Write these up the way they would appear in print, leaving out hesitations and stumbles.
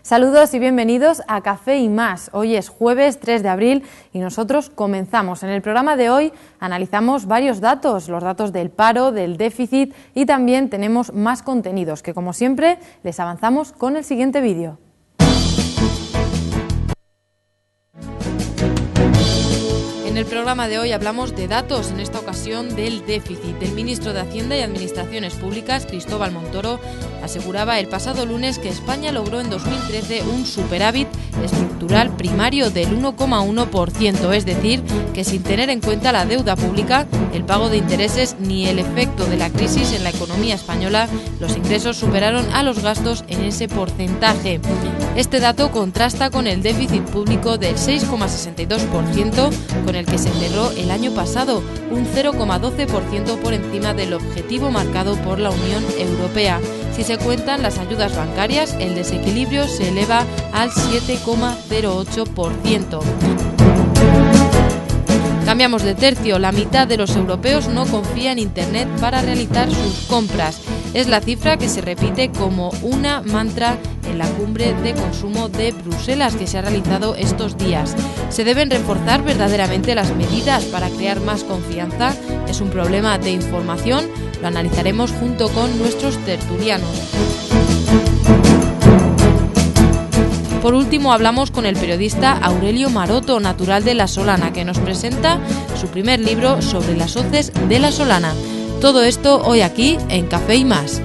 Saludos y bienvenidos a Café y Más. Hoy es jueves 3 de abril y nosotros comenzamos. En el programa de hoy analizamos varios datos, los datos del paro, del déficit y también tenemos más contenidos que, como siempre, les avanzamos con el siguiente vídeo. En el programa de hoy hablamos de datos, en esta ocasión del déficit. El ministro de Hacienda y Administraciones Públicas, Cristóbal Montoro, aseguraba el pasado lunes que España logró en 2013 un superávit estructural primario del 1,1%, es decir, que sin tener en cuenta la deuda pública, el pago de intereses ni el efecto de la crisis en la economía española, los ingresos superaron a los gastos en ese porcentaje. Este dato contrasta con el déficit público del 6,62%, con el que se cerró el año pasado, un 0,12% por encima del objetivo marcado por la Unión Europea. Si se cuentan las ayudas bancarias, el desequilibrio se eleva al 7,08%. Cambiamos de tercio. La mitad de los europeos no confía en Internet para realizar sus compras. Es la cifra que se repite como una mantra en la cumbre de consumo de Bruselas que se ha realizado estos días. ¿Se deben reforzar verdaderamente las medidas para crear más confianza? ¿Es un problema de información? Lo analizaremos junto con nuestros tertulianos. Por último, hablamos con el periodista Aurelio Maroto, natural de La Solana, que nos presenta su primer libro sobre las hoces de La Solana. Todo esto hoy aquí en Café y Más.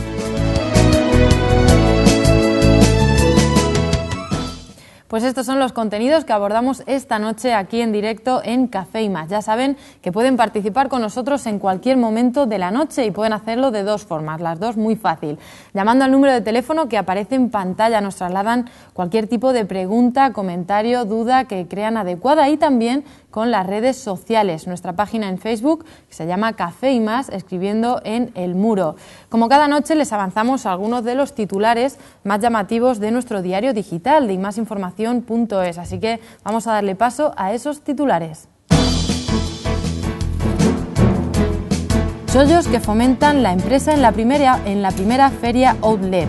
Pues estos son los contenidos que abordamos esta noche aquí en directo en Café y Más. Ya saben que pueden participar con nosotros en cualquier momento de la noche y pueden hacerlo de dos formas, las dos muy fácil. Llamando al número de teléfono que aparece en pantalla, nos trasladan cualquier tipo de pregunta, comentario, duda que crean adecuada y también con las redes sociales. Nuestra página en Facebook que se llama Café y Más, escribiendo en el muro. Como cada noche les avanzamos algunos de los titulares más llamativos de nuestro diario digital de imasinformación.es. Así que vamos a darle paso a esos titulares. Chollos que fomentan la empresa en la primera feria Outlet.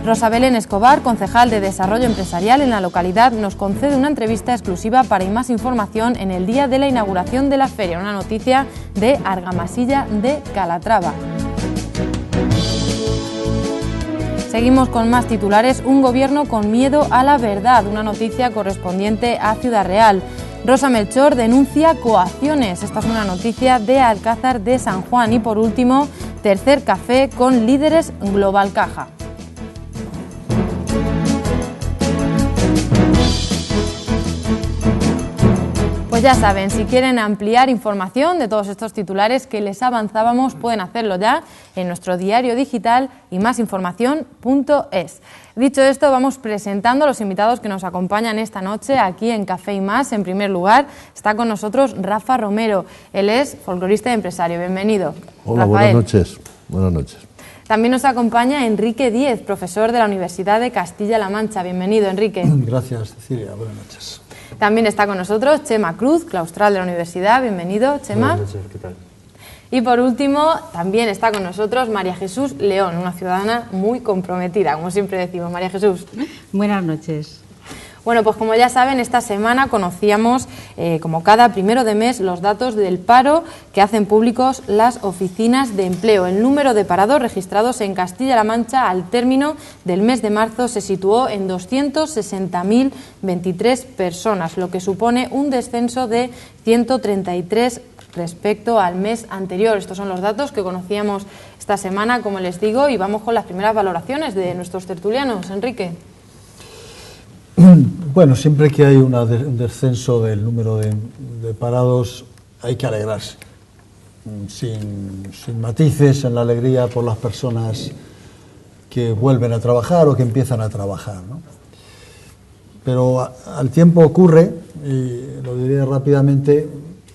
Rosa Belén Escobar, concejal de Desarrollo Empresarial en la localidad, nos concede una entrevista exclusiva para más información en el día de la inauguración de la feria, una noticia de Argamasilla de Calatrava. Seguimos con más titulares. Un gobierno con miedo a la verdad, una noticia correspondiente a Ciudad Real. Rosa Melchor denuncia coacciones. Esta es una noticia de Alcázar de San Juan. Y por último, tercer café con líderes Global Caja. Pues ya saben, si quieren ampliar información de todos estos titulares que les avanzábamos, pueden hacerlo ya en nuestro diario digital imasinformación.es. Dicho esto, vamos presentando a los invitados que nos acompañan esta noche aquí en Café y Más. En primer lugar, está con nosotros Rafa Romero. Él es folclorista y empresario. Bienvenido. Hola, Rafael. buenas noches. Buenas noches. También nos acompaña Enrique Díez, profesor de la Universidad de Castilla-La Mancha. Bienvenido, Enrique. Gracias, Cecilia. Buenas noches. También está con nosotros Chema Cruz, claustral de la universidad. Bienvenido, Chema. Buenas noches, ¿qué tal? Y por último, también está con nosotros María Jesús León, una ciudadana muy comprometida, como siempre decimos. María Jesús. Buenas noches. Bueno, pues como ya saben, esta semana conocíamos, como cada primero de mes, los datos del paro que hacen públicos las oficinas de empleo. El número de parados registrados en Castilla-La Mancha al término del mes de marzo se situó en 260.023 personas, lo que supone un descenso de 133 respecto al mes anterior. Estos son los datos que conocíamos esta semana, como les digo, y vamos con las primeras valoraciones de nuestros tertulianos. Enrique. Bueno, siempre que hay un descenso del número de parados hay que alegrarse, sin matices, en la alegría por las personas que vuelven a trabajar o que empiezan a trabajar, ¿no? Pero al tiempo ocurre, y lo diré rápidamente,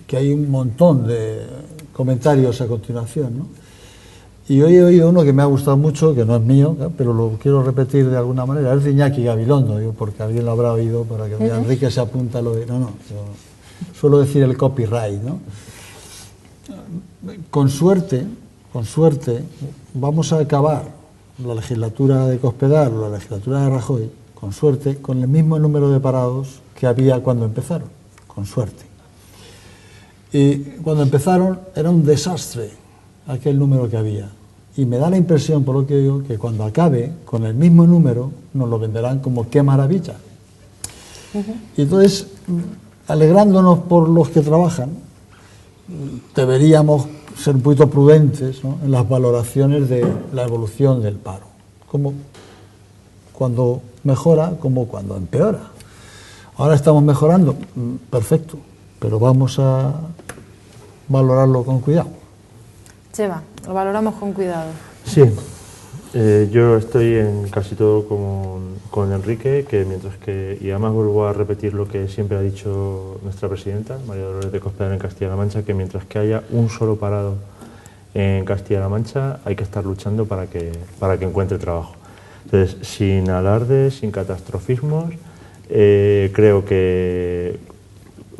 que hay un montón de comentarios a continuación, ¿no? Y hoy he oído uno que me ha gustado mucho, que no es mío, pero lo quiero repetir de alguna manera, es de Iñaki Gabilondo, digo, porque alguien lo habrá oído, para que Enrique se apunta lo de... No, yo suelo decir el copyright, ¿no? Con suerte, vamos a acabar la legislatura de Cospedal o la legislatura de Rajoy con suerte, con el mismo número de parados que había cuando empezaron, con suerte. Y cuando empezaron era un desastre aquel número que había. Y me da la impresión, por lo que digo, que cuando acabe con el mismo número nos lo venderán como qué maravilla. Y entonces, alegrándonos por los que trabajan, deberíamos ser un poquito prudentes, ¿no?, en las valoraciones de la evolución del paro, como cuando mejora como cuando empeora. Ahora estamos mejorando, perfecto, pero vamos a valorarlo con cuidado. Cheva, lo valoramos con cuidado. Sí, yo estoy en casi todo con Enrique, que mientras que, y además vuelvo a repetir lo que siempre ha dicho nuestra presidenta, María Dolores de Cospedal, en Castilla-La Mancha, que mientras que haya un solo parado en Castilla-La Mancha hay que estar luchando para que encuentre trabajo. Entonces, sin alardes, sin catastrofismos, creo que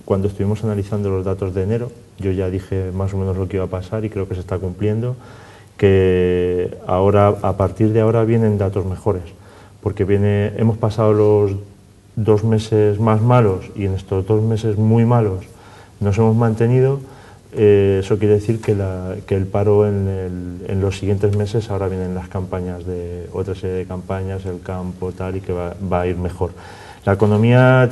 cuando estuvimos analizando los datos de enero, yo ya dije más o menos lo que iba a pasar y creo que se está cumpliendo, que ahora, a partir de ahora vienen datos mejores, porque hemos pasado los 2 meses más malos y en estos 2 meses muy malos nos hemos mantenido. Eso quiere decir que el paro en los siguientes meses, ahora vienen las campañas, de otra serie de campañas, el campo, tal, y que va a ir mejor. La economía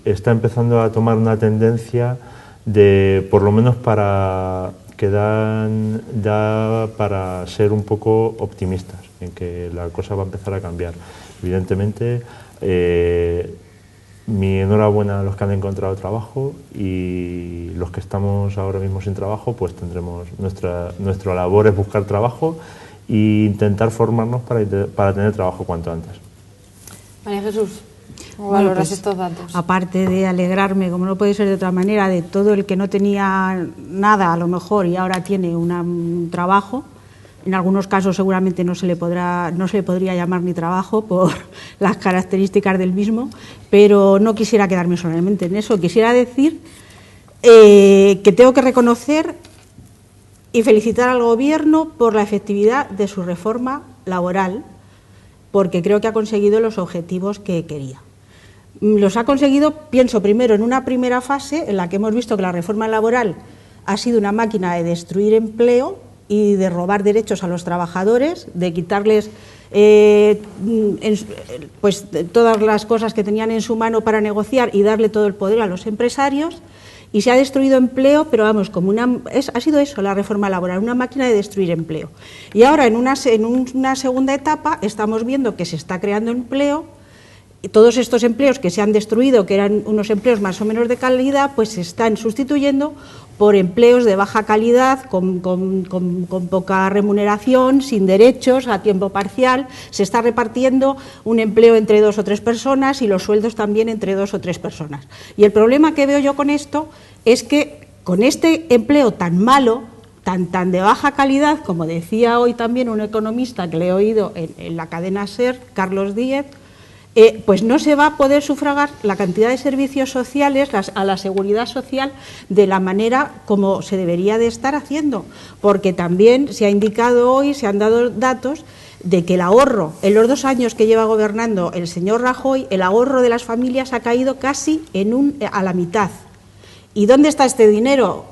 está empezando a tomar una tendencia de, por lo menos que da para ser un poco optimistas, en que la cosa va a empezar a cambiar. Evidentemente, mi enhorabuena a los que han encontrado trabajo, y los que estamos ahora mismo sin trabajo, pues tendremos nuestra labor es buscar trabajo e intentar formarnos para tener trabajo cuanto antes. María Jesús, ¿cómo valoras estos datos? Aparte de alegrarme, como no puede ser de otra manera, de todo el que no tenía nada a lo mejor y ahora tiene un trabajo. En algunos casos seguramente no se le podría llamar ni trabajo por las características del mismo, pero no quisiera quedarme solamente en eso. Quisiera decir que tengo que reconocer y felicitar al Gobierno por la efectividad de su reforma laboral, porque creo que ha conseguido los objetivos que quería. Los ha conseguido, pienso, primero en una primera fase en la que hemos visto que la reforma laboral ha sido una máquina de destruir empleo y de robar derechos a los trabajadores, de quitarles pues todas las cosas que tenían en su mano para negociar y darle todo el poder a los empresarios, y se ha destruido empleo, pero vamos, ha sido eso la reforma laboral, una máquina de destruir empleo. Y ahora en una segunda etapa estamos viendo que se está creando empleo, y todos estos empleos que se han destruido, que eran unos empleos más o menos de calidad, pues se están sustituyendo por empleos de baja calidad, con poca remuneración, sin derechos, a tiempo parcial. Se está repartiendo un empleo entre 2 o 3 personas y los sueldos también entre 2 o 3 personas. Y el problema que veo yo con esto es que con este empleo tan malo, tan de baja calidad, como decía hoy también un economista que le he oído en la cadena SER, Carlos Díez, pues no se va a poder sufragar la cantidad de servicios sociales a la seguridad social de la manera como se debería de estar haciendo, porque también se ha indicado hoy, se han dado datos de que el ahorro, en los 2 años que lleva gobernando el señor Rajoy, el ahorro de las familias ha caído casi a la mitad. ¿Y dónde está este dinero?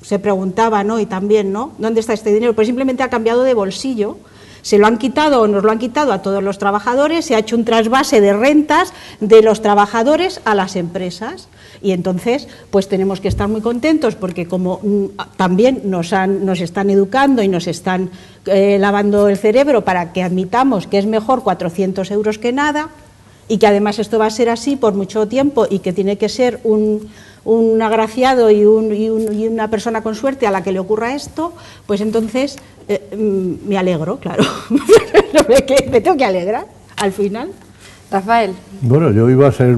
Se preguntaban hoy también, ¿no? ¿Dónde está este dinero? Pues simplemente ha cambiado de bolsillo. Se lo han quitado o nos lo han quitado a todos los trabajadores, se ha hecho un trasvase de rentas de los trabajadores a las empresas, y entonces pues tenemos que estar muy contentos porque como también nos están educando y nos están lavando el cerebro para que admitamos que es mejor 400 euros que nada, y que además esto va a ser así por mucho tiempo y que tiene que ser un agraciado y una persona con suerte a la que le ocurra esto, pues entonces me alegro, claro. Me tengo que alegrar al final. Rafael. Bueno, yo iba a ser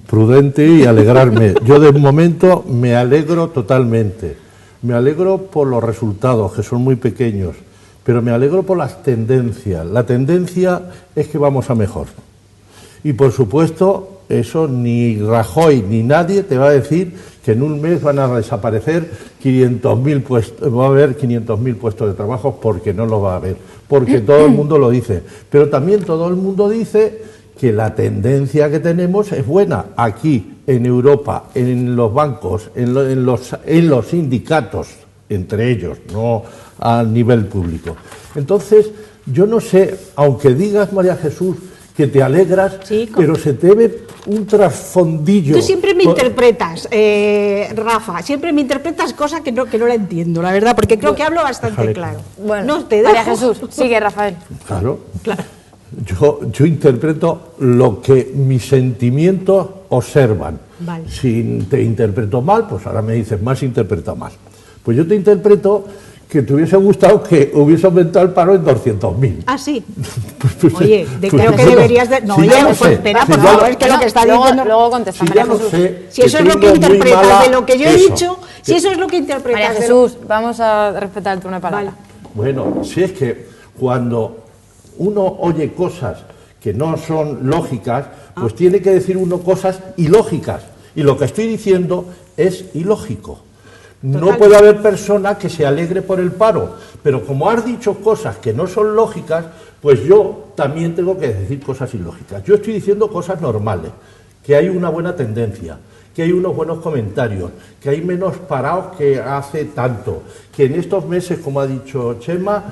prudente y alegrarme. Yo de momento me alegro totalmente. Me alegro por los resultados, que son muy pequeños, pero me alegro por las tendencias. La tendencia es que vamos a mejor. Y por supuesto, eso ni Rajoy ni nadie te va a decir que en un mes van a desaparecer 500.000 puestos, va a haber 500.000 puestos de trabajo, porque no lo va a haber, porque todo el mundo lo dice. Pero también todo el mundo dice que la tendencia que tenemos es buena aquí, en Europa, en los bancos, en los sindicatos, entre ellos, no a nivel público. Entonces, yo no sé, aunque digas, María Jesús, que te alegras, sí, pero se te ve un trasfondillo. Tú siempre me interpretas, Rafa, siempre me interpretas cosas que no la entiendo, la verdad, porque creo que hablo bastante claro. Bueno, no, te María Jesús, sigue, Rafael. Claro. Yo interpreto lo que mis sentimientos observan. Vale. Si te interpreto mal, pues ahora me dices más, interpreta mal. Pues yo te interpreto que te hubiese gustado que hubiese aumentado el paro en 200.000. Ah, sí. Oye, creo que deberías de... No, oye, pues espera, por favor, es que lo que está diciendo... Luego contesta, María Jesús. Si eso es lo que interpretas de lo que yo he dicho, si eso es lo que interpretas... María Jesús, vamos a respetar el turno de palabra. Vale. Bueno, si es que cuando uno oye cosas que no son lógicas, pues tiene que decir uno cosas ilógicas. Y lo que estoy diciendo es ilógico. No puede haber persona que se alegre por el paro, pero como has dicho cosas que no son lógicas, pues yo también tengo que decir cosas ilógicas. Yo estoy diciendo cosas normales, que hay una buena tendencia, que hay unos buenos comentarios, que hay menos parados que hace tanto, que en estos meses, como ha dicho Chema,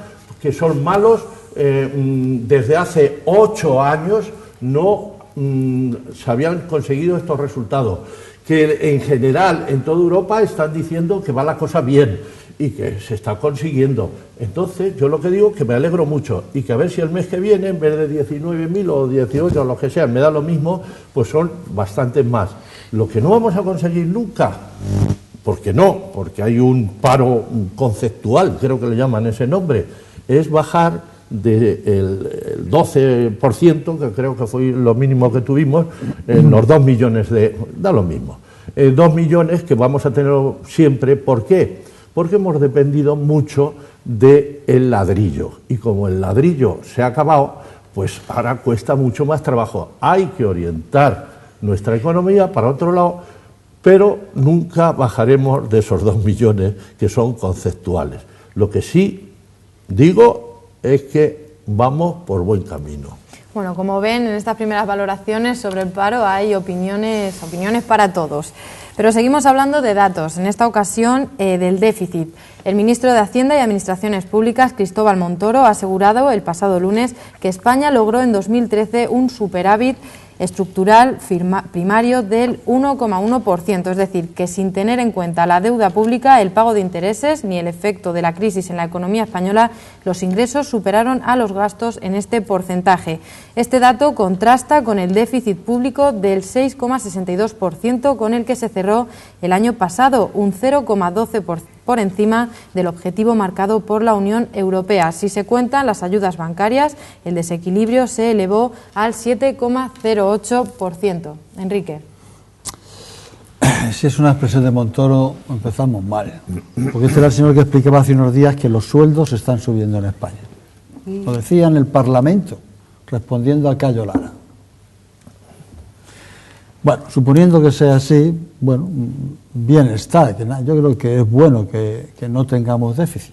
que son malos, desde hace 8 años no se habían conseguido estos resultados, que en general en toda Europa están diciendo que va la cosa bien y que se está consiguiendo. Entonces yo lo que digo es que me alegro mucho y que a ver si el mes que viene, en vez de 19.000 o 18 o lo que sea, me da lo mismo, pues son bastantes más. Lo que no vamos a conseguir nunca, porque porque hay un paro conceptual, creo que le llaman ese nombre, es bajar del 12%, que creo que fue lo mínimo que tuvimos, en los 2 millones da lo mismo, 2 millones que vamos a tener siempre. ¿Por qué? Porque hemos dependido mucho del ladrillo, y como el ladrillo se ha acabado, pues ahora cuesta mucho más trabajo. Hay que orientar nuestra economía para otro lado, pero nunca bajaremos de esos 2 millones que son conceptuales. Lo que sí digo es que vamos por buen camino. Bueno, como ven, en estas primeras valoraciones sobre el paro hay opiniones para todos. Pero seguimos hablando de datos, en esta ocasión del déficit. El ministro de Hacienda y Administraciones Públicas, Cristóbal Montoro, ha asegurado el pasado lunes que España logró en 2013 un superávit estructural primario del 1,1%, es decir, que sin tener en cuenta la deuda pública, el pago de intereses ni el efecto de la crisis en la economía española, los ingresos superaron a los gastos en este porcentaje. Este dato contrasta con el déficit público del 6,62% con el que se cerró el año pasado, un 0,12% por encima del objetivo marcado por la Unión Europea. Si se cuentan las ayudas bancarias, el desequilibrio se elevó al 7,08%. Enrique. Si es una expresión de Montoro, empezamos mal. Porque este era el señor que explicaba hace unos días que los sueldos están subiendo en España. Lo decía en el Parlamento, respondiendo a Cayo Lara. Bueno, suponiendo que sea así, bueno, bien está. Yo creo que es bueno que no tengamos déficit.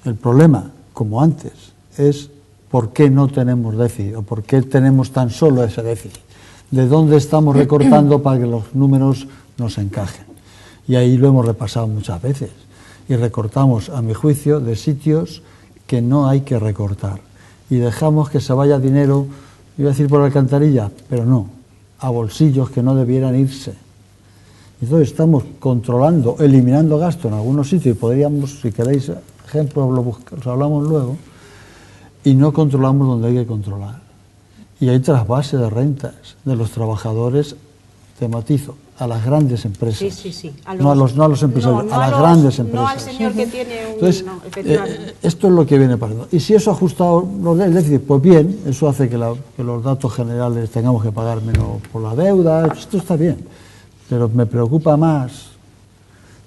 El problema, como antes, es por qué no tenemos déficit o por qué tenemos tan solo ese déficit. ¿De dónde estamos recortando para que los números nos encajen? Y ahí lo hemos repasado muchas veces. Y recortamos, a mi juicio, de sitios que no hay que recortar. Y dejamos que se vaya dinero, iba a decir por alcantarilla, pero no, a bolsillos que no debieran irse. Entonces estamos controlando, eliminando gasto en algunos sitios, y podríamos, si queréis ejemplos, los hablamos luego, y no controlamos donde hay que controlar. Y hay trasvase de rentas de los trabajadores, te matizo, a las grandes empresas. Sí. No a los empresarios, a las grandes empresas. No al señor que tiene un... Entonces, esto es lo que viene pasando. Y si eso ha ajustado el déficit, pues bien, eso hace que los datos generales tengamos que pagar menos por la deuda, esto está bien. Pero me preocupa más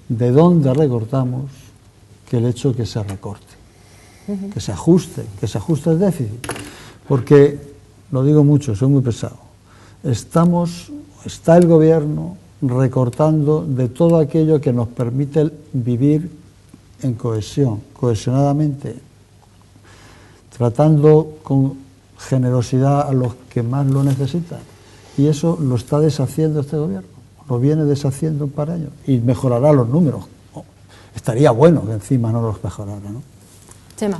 de dónde recortamos que el hecho que se recorte, que se ajuste el déficit. Porque, lo digo mucho, soy muy pesado, está el gobierno recortando de todo aquello que nos permite vivir en cohesión, cohesionadamente, tratando con generosidad a los que más lo necesitan. Y eso lo está deshaciendo este gobierno, lo viene deshaciendo un par de años y mejorará los números. Estaría bueno que encima no los mejorara, ¿no? Chema.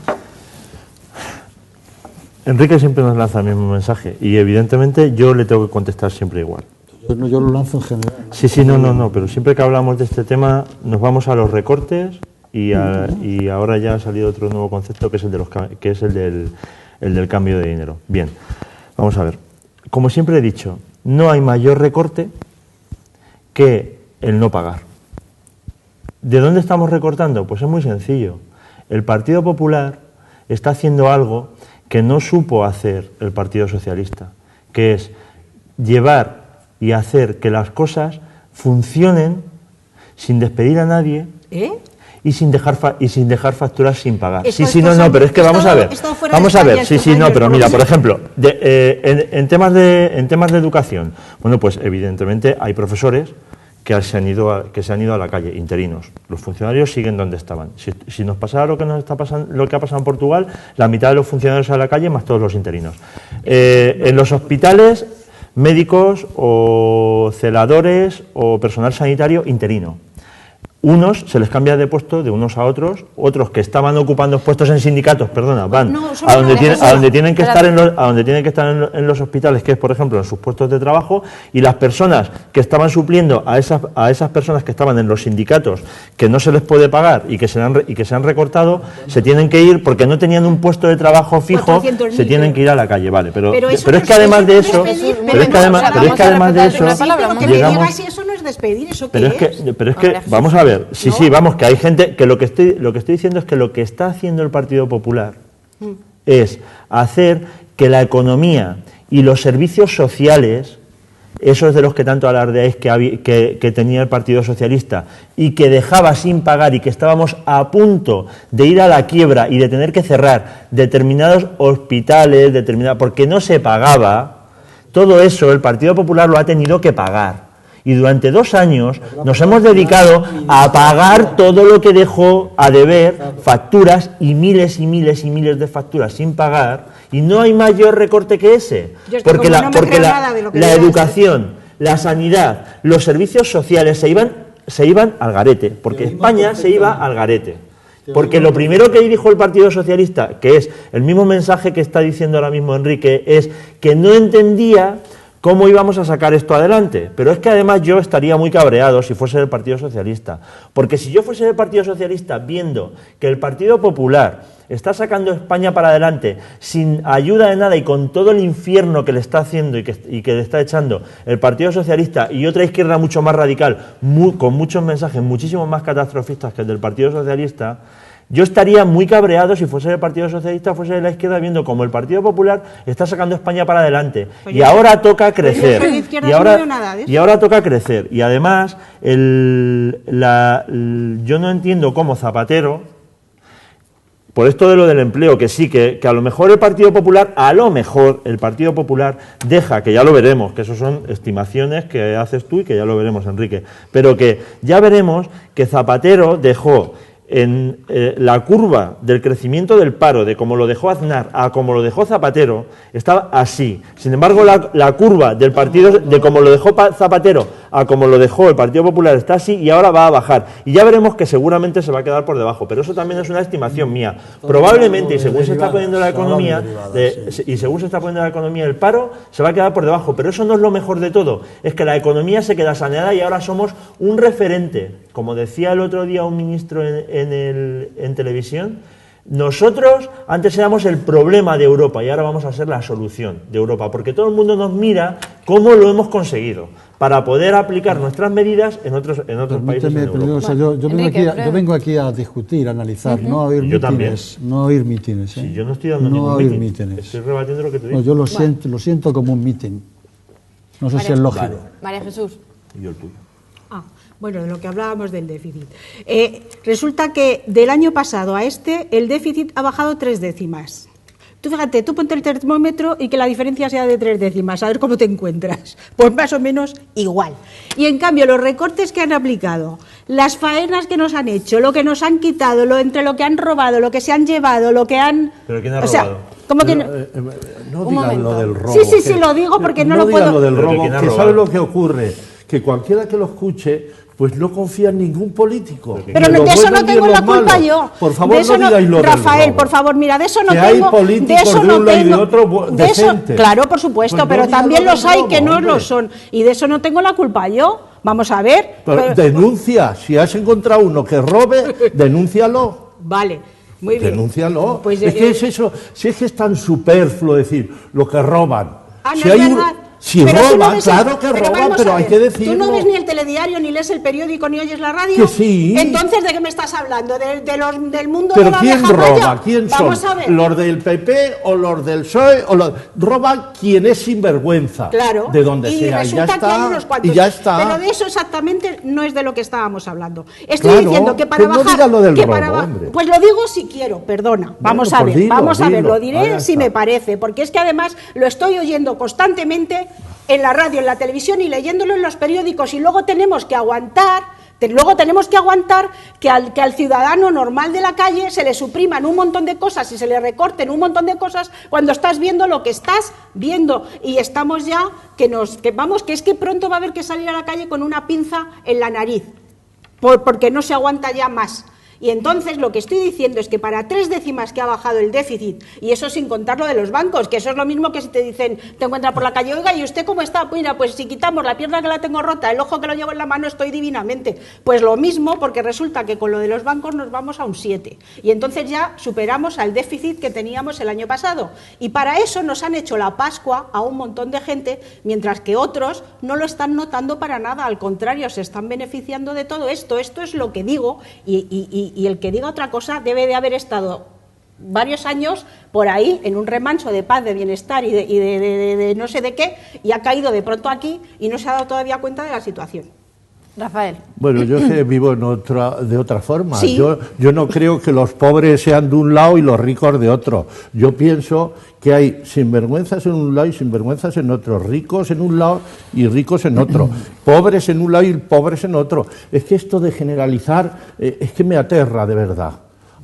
Enrique siempre nos lanza el mismo mensaje y evidentemente yo le tengo que contestar siempre igual. Yo lo lanzo en general. Sí, no, pero siempre que hablamos de este tema nos vamos a los recortes y ahora ya ha salido otro nuevo concepto que es el del cambio de dinero. Bien, vamos a ver. Como siempre he dicho, no hay mayor recorte que el no pagar. ¿De dónde estamos recortando? Pues es muy sencillo. El Partido Popular está haciendo algo que no supo hacer el Partido Socialista, que es llevar y hacer que las cosas funcionen sin despedir a nadie y sin dejar facturas sin pagar. Pero es que vamos a ver. Pero mira, por ejemplo, en temas de educación, bueno, pues evidentemente hay profesores que se han ido a la calle, interinos. Los funcionarios siguen donde estaban. Si nos pasara lo que ha pasado en Portugal, la mitad de los funcionarios a la calle más todos los interinos. En los hospitales, médicos o celadores o personal sanitario interino. Unos se les cambia de puesto de unos a otros que estaban ocupando puestos en sindicatos, van a donde tienen que estar en los hospitales, que es, por ejemplo, en sus puestos de trabajo, y las personas que estaban supliendo a esas personas que estaban en los sindicatos, que no se les puede pagar y que se han recortado, se tienen que ir porque no tenían un puesto de trabajo fijo, se tienen que ir a la calle, vale, pero es que además de eso, llegamos. Eso no es despedir, ¿eso qué pero es que vamos a ver. Vamos, que hay gente que lo que estoy diciendo es que lo que está haciendo el Partido Popular es hacer que la economía y los servicios sociales, esos de los que tanto alardeáis que tenía el Partido Socialista y que dejaba sin pagar y que estábamos a punto de ir a la quiebra y de tener que cerrar determinados hospitales, porque no se pagaba, todo eso el Partido Popular lo ha tenido que pagar. Y durante 2 años nos hemos dedicado a pagar todo lo que dejó a deber, facturas y miles de facturas sin pagar, y no hay mayor recorte que ese. Porque la educación, la sanidad, los servicios sociales se iban al garete, porque España se iba al garete. Porque lo primero que dijo el Partido Socialista, que es el mismo mensaje que está diciendo ahora mismo Enrique, es que no entendía cómo íbamos a sacar esto adelante. Pero es que además yo estaría muy cabreado si fuese del Partido Socialista. Porque si yo fuese del Partido Socialista viendo que el Partido Popular está sacando España para adelante sin ayuda de nada y con todo el infierno que le está haciendo y que le está echando el Partido Socialista y otra izquierda mucho más radical, con muchos mensajes muchísimo más catastrofistas que el del Partido Socialista, yo estaría muy cabreado si fuese del Partido Socialista, fuese de la izquierda, viendo cómo el Partido Popular está sacando España para adelante. Y ahora toca crecer. Y ahora toca crecer. Y además, yo no entiendo cómo Zapatero, por esto de lo del empleo, que sí, que a lo mejor el Partido Popular deja, que ya lo veremos, que eso son estimaciones que haces tú y que ya lo veremos, Enrique, pero que ya veremos que Zapatero dejó en la curva del crecimiento del paro, de como lo dejó Aznar a como lo dejó Zapatero, estaba así. Sin embargo, la curva del partido, de como lo dejó Zapatero a como lo dejó el Partido Popular, está así y ahora va a bajar. Y ya veremos que seguramente se va a quedar por debajo, pero eso también es una estimación mía. Probablemente, y según se está poniendo la economía, el paro se va a quedar por debajo, pero eso no es lo mejor de todo. Es que la economía se queda saneada y ahora somos un referente. Como decía el otro día un ministro en televisión, nosotros antes éramos el problema de Europa y ahora vamos a ser la solución de Europa, porque todo el mundo nos mira cómo lo hemos conseguido para poder aplicar nuestras medidas en otros países de Europa. Yo vengo aquí a discutir, a analizar, no a oír mítines. No a oír mítines. Sí, yo no estoy dando ningún mítines. Estoy rebatiendo lo que tú dices. Yo lo siento como un mítin. No sé si es lógico. Vale. María Jesús. Y yo el tuyo. Bueno, de lo que hablábamos del déficit. Resulta que del año pasado a el déficit ha bajado 3 décimas. Tú fíjate, tú ponte el termómetro y que la diferencia sea de 3 décimas, a ver cómo te encuentras. Pues más o menos igual. Y en cambio, los recortes que han aplicado, las faenas que nos han hecho, lo que nos han quitado, entre lo que han robado, lo que se han llevado, lo que han... ¿Pero quién ha robado? ¿Cómo que no? No digas lo del robo. Sí, lo digo porque no lo puedo... No digas lo del robo, ¿quién ha que robado? ¿sabe lo que ocurre? Que cualquiera que lo escuche, pues no confía en ningún político. Pero de eso no tengo la culpa yo. Por favor, no digáis lo del Rafael, robo. por favor, mira, de eso no que tengo... hay políticos de eso de no un lado y de tengo, otro de eso, decentes. claro, por supuesto, Pues no pero digas también lo los del hay robo, que no hombre. lo son. Y de eso no tengo la culpa yo. Vamos a ver. Pero denuncia, si has encontrado uno que robe, denúncialo. Vale, muy bien. Denúncialo. Pues, es que es eso, si es que es tan superfluo decir lo que roban. Ah, no si es hay verdad. si Pero tú no roban, ves claro que roban, vamos pero a hay ver, que decirlo. ¿Tú no ves ni el telediario, ni lees el periódico, ni oyes la radio? Que sí. Entonces, ¿de qué me estás hablando? ¿Del mundo Pero de la ¿quién vieja roba? malla? ¿Quién Vamos son? a ver. ¿Los del PP o los del PSOE? Roba quien es sinvergüenza. Claro. De donde y sea. resulta Y ya que hay está. unos cuantos. Y ya está. Pero de eso exactamente no es de lo que estábamos hablando. Estoy Claro, diciendo que para pues no bajar... digas lo del que robo, para hombre. Pues lo digo si quiero, perdona. Vamos a pues ver, dilo, vamos a ver. dilo. Lo diré Ya si está. me parece. Porque es que además lo estoy oyendo constantemente en la radio, en la televisión y leyéndolo en los periódicos. Y luego tenemos que aguantar... que al ciudadano normal de la calle se le supriman un montón de cosas y se le recorten un montón de cosas cuando estás viendo lo que estás viendo. Y estamos ya que es que pronto va a haber que salir a la calle con una pinza en la nariz, porque no se aguanta ya más. Y entonces lo que estoy diciendo es que para 3 décimas que ha bajado el déficit, y eso sin contar lo de los bancos, que eso es lo mismo que si te dicen, te encuentran por la calle, oiga, ¿y usted cómo está? Mira, pues si quitamos la pierna que la tengo rota, el ojo que lo llevo en la mano, estoy divinamente. Pues lo mismo, porque resulta que con lo de los bancos nos vamos a un 7. Y entonces ya superamos al déficit que teníamos el año pasado. Y para eso nos han hecho la Pascua a un montón de gente, mientras que otros no lo están notando para nada, al contrario, se están beneficiando de todo esto. Esto es lo que digo, y el que diga otra cosa debe de haber estado varios años por ahí en un remanso de paz, de bienestar y de no sé de qué, y ha caído de pronto aquí y no se ha dado todavía cuenta de la situación. Rafael. Bueno, yo es que vivo de otra forma. Sí. Yo no creo que los pobres sean de un lado y los ricos de otro. Yo pienso que hay sinvergüenzas en un lado y sinvergüenzas en otro, ricos en un lado y ricos en otro, pobres en un lado y pobres en otro. Es que esto de generalizar es que me aterra de verdad.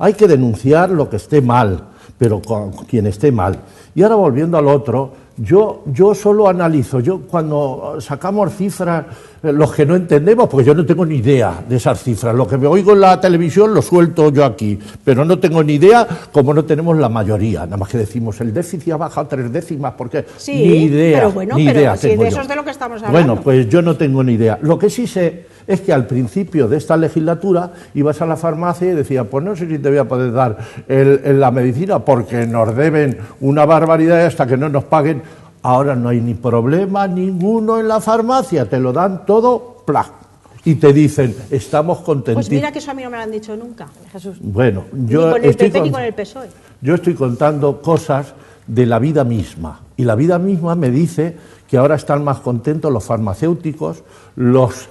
Hay que denunciar lo que esté mal, pero con quien esté mal. Y ahora volviendo al otro, yo solo analizo, cuando sacamos cifras, los que no entendemos, porque yo no tengo ni idea de esas cifras, lo que me oigo en la televisión lo suelto yo aquí, pero no tengo ni idea, como no tenemos la mayoría, nada más que decimos, el déficit ha bajado 3 décimas, porque Sí, ni idea, pero bueno, ni pero idea si tengo de yo. eso es de lo que estamos hablando. Bueno, pues yo no tengo ni idea. Lo que sí sé es que al principio de esta legislatura ibas a la farmacia y decías, pues no sé si te voy a poder dar la medicina porque nos deben una barbaridad hasta que no nos paguen. Ahora no hay ni problema ninguno en la farmacia, te lo dan todo, ¡plá! Y te dicen, estamos contentos. Pues mira que eso a mí no me lo han dicho nunca, Jesús. Bueno, Ni yo con el PP ni con el PSOE. yo estoy contando cosas de la vida misma. Y la vida misma me dice que ahora están más contentos los farmacéuticos, los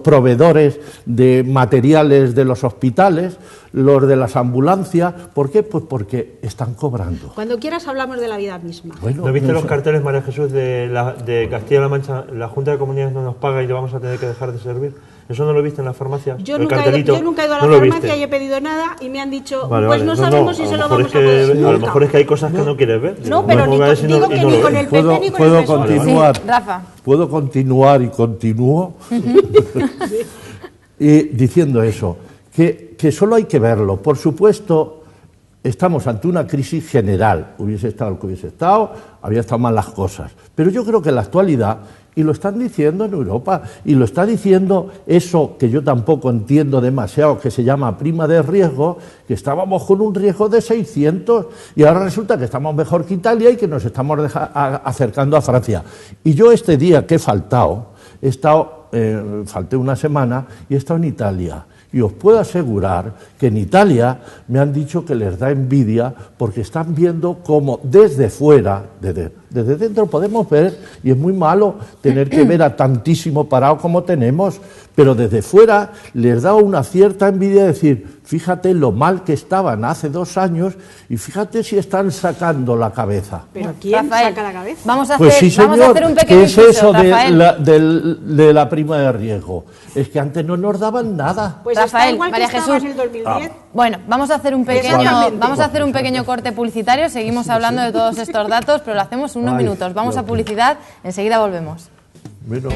proveedores de materiales de los hospitales, los de las ambulancias. ¿Por qué? Pues porque están cobrando. Cuando quieras hablamos de la vida misma. Bueno, ¿No viste no los sé. carteles, María Jesús, de Castilla-La Mancha? La Junta de Comunidades no nos paga y le vamos a tener que dejar de servir. ¿Eso no lo viste en las farmacias? Yo El nunca, cartelito, he ido a la ¿no lo farmacia viste? y he pedido nada y me han dicho, Vale, pues vale. no sabemos si a se lo lo mejor vamos a es poder. que, a lo Nunca. mejor es que hay cosas que no quieres ver. No, pero Vamos a ver si digo no- que y no ni lo con ves. el PP ni con el ¿Puedo PSOE. continuar? Sí, Rafa. Puedo continuar y continúo y diciendo eso, que solo hay que verlo. Por supuesto, estamos ante una crisis general. Hubiese estado el que hubiese estado, había estado mal las cosas. Pero yo creo que en la actualidad, y lo están diciendo en Europa, y lo está diciendo eso que yo tampoco entiendo demasiado, que se llama prima de riesgo, que estábamos con un riesgo de 600 y ahora resulta que estamos mejor que Italia y que nos estamos acercando a Francia. Y yo este día que he faltado, falté una semana y he estado en Italia. Y os puedo asegurar que en Italia me han dicho que les da envidia porque están viendo cómo desde fuera, desde Desde dentro podemos ver, y es muy malo tener que ver a tantísimo parado como tenemos, pero desde fuera les da una cierta envidia decir, fíjate lo mal que estaban hace 2 años y fíjate si están sacando la cabeza. ¿Pero quién Rafael, saca la cabeza? Vamos a hacer, Pues sí, señor. vamos a hacer un pequeño ¿Qué es inciso, eso Rafael. de la prima de riesgo? Es que antes no nos daban nada. Pues está Rafael, igual que María estaba Jesús. en el 2010. Bueno, vamos a hacer un pequeño, Exactamente. vamos a hacer un pequeño corte publicitario. Seguimos hablando de todos estos datos, pero lo hacemos en unos Ay, minutos. Vamos Dios a publicidad, enseguida volvemos. Bueno.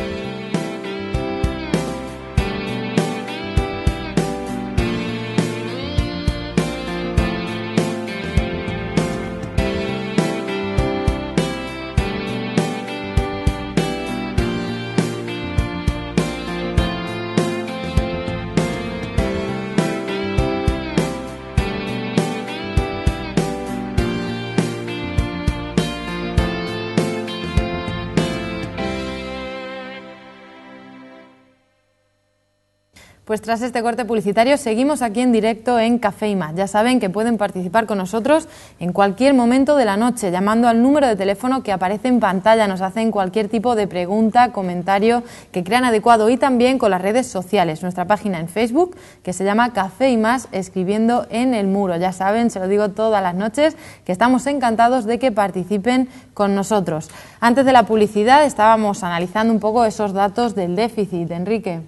Pues tras este corte publicitario seguimos aquí en directo en Café y Más. Ya saben que pueden participar con nosotros en cualquier momento de la noche llamando al número de teléfono que aparece en pantalla. Nos hacen cualquier tipo de pregunta, comentario que crean adecuado y también con las redes sociales. Nuestra página en Facebook que se llama Café y Más escribiendo en el muro. Ya saben, se lo digo todas las noches, que estamos encantados de que participen con nosotros. Antes de la publicidad estábamos analizando un poco esos datos del déficit. Enrique.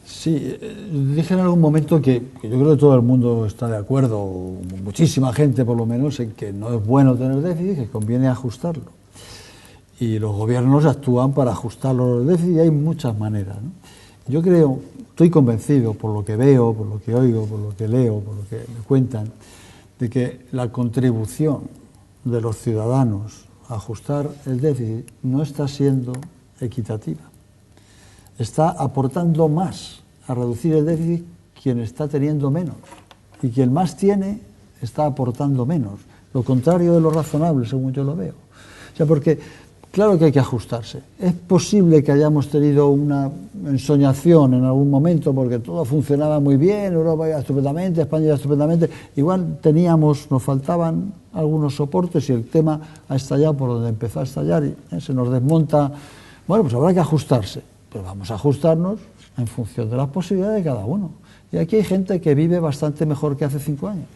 Sí, dije en algún momento que yo creo que todo el mundo está de acuerdo, muchísima gente por lo menos, en que no es bueno tener déficit, que conviene ajustarlo. Y los gobiernos actúan para ajustarlo al déficit y hay muchas maneras, ¿no? Yo creo, estoy convencido por lo que veo, por lo que oigo, por lo que leo, por lo que me cuentan, de que la contribución de los ciudadanos a ajustar el déficit no está siendo equitativa. Está aportando más a reducir el déficit quien está teniendo menos. Y quien más tiene está aportando menos. Lo contrario de lo razonable, según yo lo veo. O sea, porque claro que hay que ajustarse. Es posible que hayamos tenido una ensoñación en algún momento porque todo funcionaba muy bien, Europa iba estupendamente, España iba estupendamente. Igual nos faltaban algunos soportes y el tema ha estallado por donde empezó a estallar y se nos desmonta. Bueno, pues habrá que ajustarse. Pero vamos a ajustarnos en función de las posibilidades de cada uno. Y aquí hay gente que vive bastante mejor que hace 5 años.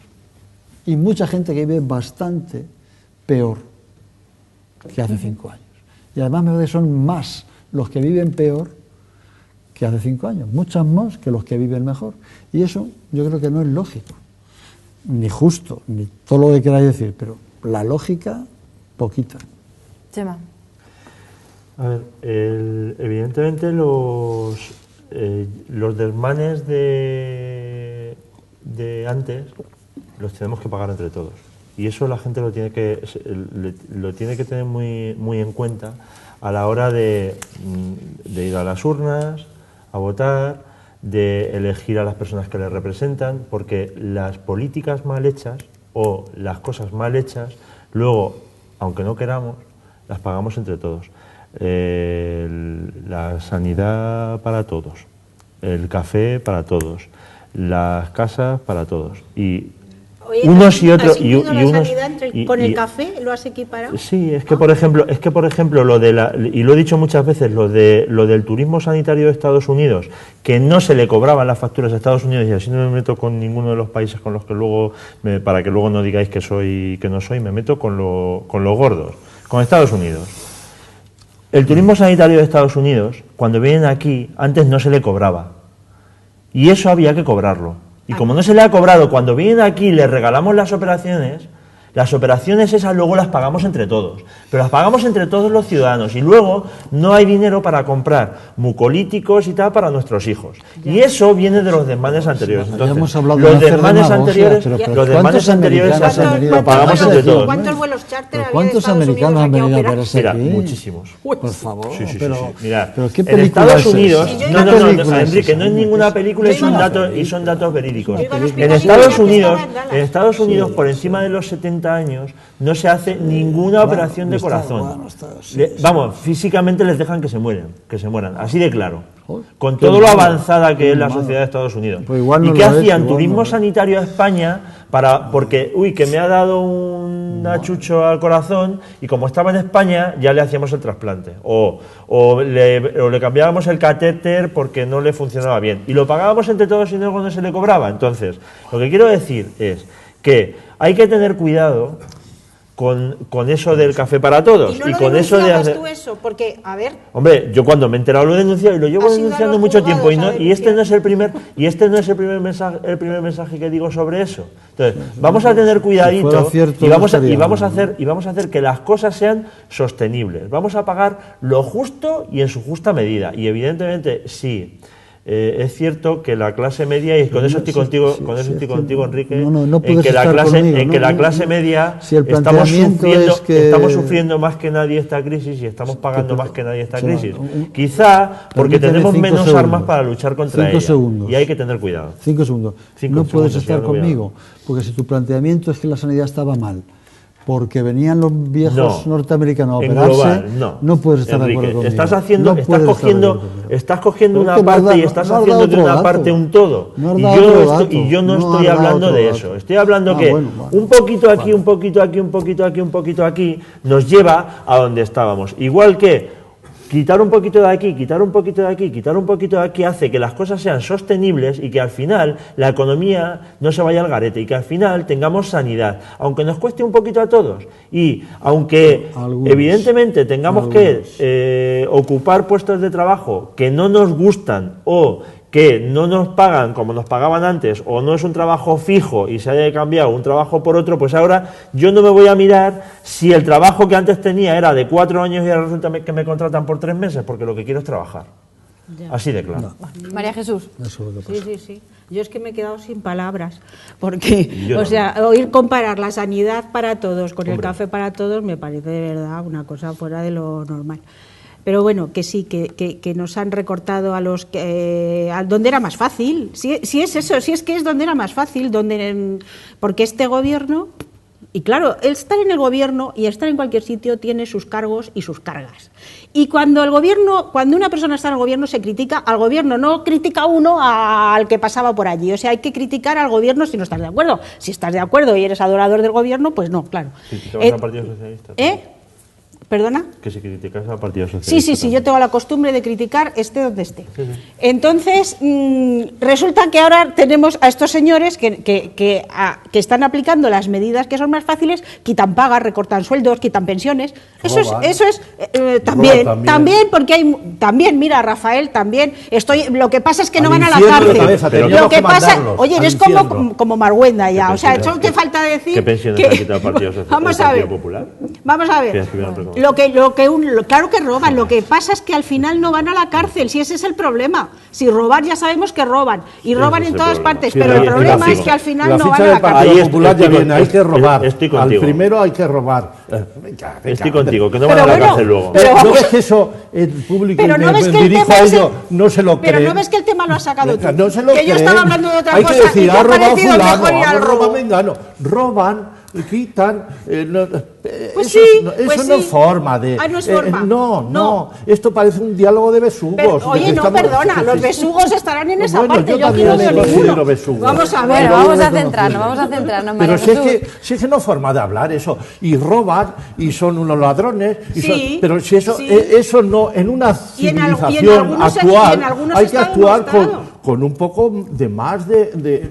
Y mucha gente que vive bastante peor que hace 5 años. Y además me parece que son más los que viven peor que hace 5 años. Muchas más que los que viven mejor. Y eso yo creo que no es lógico. Ni justo, ni todo lo que queráis decir. Pero la lógica, poquita. Chema. A ver, evidentemente los desmanes de antes los tenemos que pagar entre todos. Y eso la gente lo tiene que tener muy en cuenta a la hora de ir a las urnas, a votar, de elegir a las personas que les representan, porque las políticas mal hechas o las cosas mal hechas, luego, aunque no queramos, las pagamos entre todos. La sanidad para todos, el café para todos, las casas para todos y Oye, unos y otros ¿has y incluido la unos sanidad con el café lo has equiparado? Sí, es que por ejemplo lo de y lo he dicho muchas veces, lo del turismo sanitario de Estados Unidos, que no se le cobraban las facturas a Estados Unidos, y así no me meto con ninguno de los países con los que luego para que luego no digáis que no soy, me meto con los gordos, con Estados Unidos. El turismo sanitario de Estados Unidos, cuando vienen aquí, antes no se le cobraba. Y eso había que cobrarlo. Y como no se le ha cobrado, cuando vienen aquí les regalamos las operaciones esas luego las pagamos entre todos. Pero las pagamos entre todos los ciudadanos. Y luego no hay dinero para comprar mucolíticos y tal para nuestros hijos. Y eso viene de los desmanes anteriores. Entonces, hemos hablado los de desmanes anteriores, ¿cuántos americanos han venido lo pagamos entre todos. ¿Cuántos vuelos charter había de ¿Cuántos Estados americanos Unidos han aquí a venido a operar? operarse Mira, aquí? muchísimos. Por favor, Sí. pero Mirad, ¿qué en película Estados es esa? Unidos, ¿Qué no, película es Enrique, esa? no es ninguna película y Yo iba son datos verídicos. Yo iba al En hospital Estados y Unidos, estaba en Dallas. por encima de los 70 años, no se hace ninguna operación de corazón. Bueno, Vamos, físicamente les dejan que se mueran, así de claro. con qué todo lo malo, avanzada que qué es la malo. sociedad de Estados Unidos. Pues igual ¿Y no qué lo es, hacían? igual Turismo no lo es. sanitario a España porque, que me ha dado un achucho al corazón y como estaba en España ya le hacíamos el trasplante. O le cambiábamos el catéter porque no le funcionaba bien. Y lo pagábamos entre todos y no cuando se le cobraba. Entonces, lo que quiero decir es que hay que tener cuidado con eso del café para todos. Y no y lo con eso de denunciabas hacer... tú eso, porque, a ver... Hombre, yo cuando me he enterado lo he denunciado y lo llevo Has ido a denunciando los mucho tiempo juzgados y a este no es el primer mensaje que digo sobre eso. Entonces, vamos a tener cuidadito fuera cierto, y vamos no a estaría hacer que las cosas sean sostenibles. Vamos a pagar lo justo y en su justa medida. Y evidentemente, sí. Es cierto que la clase media, y con eso estoy contigo, Enrique, no en que la estar clase, conmigo, en que la clase media si el estamos planteamiento sufriendo, es que- sufriendo más que nadie esta crisis y estamos pagando más que nadie esta crisis. un- Quizá porque permíteme tenemos 5 menos segundos. armas para luchar contra 5 ella. segundos. Y hay que tener cuidado. 5 segundos. 5 no puedes segundos, estar ya no voy a- conmigo, porque si tu planteamiento es que la sanidad estaba mal, porque venían los viejos No, norteamericanos a en operarse, global, no puedes estar Enrique, de acuerdo conmigo. estás No cogiendo, puedes estar de acuerdo conmigo. estás cogiendo Pero una es que no has parte y dado- estás no has haciendo dado de otro una dato. parte un todo. No has y, dado yo otro estoy, dato. y yo no No estoy has dado hablando otro de dato. eso. Estoy hablando que Bueno. un poquito aquí, un poquito aquí, un poquito aquí, un poquito aquí, nos lleva a donde estábamos. Igual que quitar un poquito de aquí, quitar un poquito de aquí, quitar un poquito de aquí hace que las cosas sean sostenibles y que al final la economía no se vaya al garete y que al final tengamos sanidad, aunque nos cueste un poquito a todos y aunque Algunos. evidentemente tengamos que ocupar puestos de trabajo que no nos gustan o que no nos pagan como nos pagaban antes o no es un trabajo fijo y se haya cambiado un trabajo por otro, pues ahora yo no me voy a mirar si el trabajo que antes tenía era de 4 años y ahora resulta que me contratan por 3 meses porque lo que quiero es trabajar. Así de claro. María Jesús. Eso es lo que pasa. Sí. Yo es que me he quedado sin palabras, porque, Yo o no. sea, oír comparar la sanidad para todos con el Hombre. café para todos me parece de verdad una cosa fuera de lo normal. Pero bueno, que sí, que nos han recortado a los que a donde era más fácil. Si es eso, si es que es donde era más fácil, porque este gobierno, y claro, estar en el gobierno y estar en cualquier sitio tiene sus cargos y sus cargas. Y cuando una persona está en el gobierno se critica al gobierno, no critica uno al que pasaba por allí. O sea, hay que criticar al gobierno si no estás de acuerdo. Si estás de acuerdo y eres adorador del gobierno, pues no, claro. ¿Criticabas al Partido Socialista? ¿Perdona? Que si criticas al Partido Socialista. Sí, yo tengo la costumbre de criticar esté donde esté. Entonces, resulta que ahora tenemos a estos señores que están aplicando las medidas que son más fáciles, quitan pagas, recortan sueldos, quitan pensiones. Eso Roban. es Roban también, porque mira, Rafael, también lo que pasa es que no Al van a la infierno de cárcel. cabeza, pero teníamos Lo que que pasa, mandarlos oye, al eres infierno. como Marguenda ya, ¿Qué o sea, pensiones? solo te falta decir ¿Qué pensiones que- ha quitado el Partido Socialista? Vamos el a ver. Partido Popular? Vamos a Que ver. estuvieron reconocidos. Claro que roban, lo que pasa es que al final no van a la cárcel, si ese es el problema. Si robar ya sabemos que roban, y roban es en el todas problema. partes, Sí, pero la- el la problema ficha- es que al final la no ficha van a del la cárcel. Partido Ahí Popular ya estoy viene, hay que robar. estoy Al contigo. primero hay que robar. Venga, Estoy contigo, que no van Pero a la bueno, cárcel luego. pero- ¿No ves que eso el público Pero que no ves me que el dirijo tema a es ello no se lo cree? Pero no ves que el tema lo has sacado Venga, tú. no se lo que yo creen. estaba hablando de otra hay cosa que decir, y te ha ha robado parecido fulano, mejor ir ha al robado robo. mengano. Roban, quitan. Pues eso sí, no, pues eso no sí. es forma de. Ah, no es forma. No. Esto parece un diálogo de besugos. Pero, de oye, que no, estamos- perdona, los besugos estarán en esa Bueno, parte, yo yo aquí también no me veo considero ninguno. besugo. Vamos a ver. Bueno, Pero vamos a reconocible. centrarnos, María Pero si es, Jesús. que no es forma de hablar eso. Y roban y son unos ladrones. Sí, pero si eso, sí. Eso no, en una Y en civilización algunos- y actual, en algunos hay que estados actuar no ha estado. con un poco de más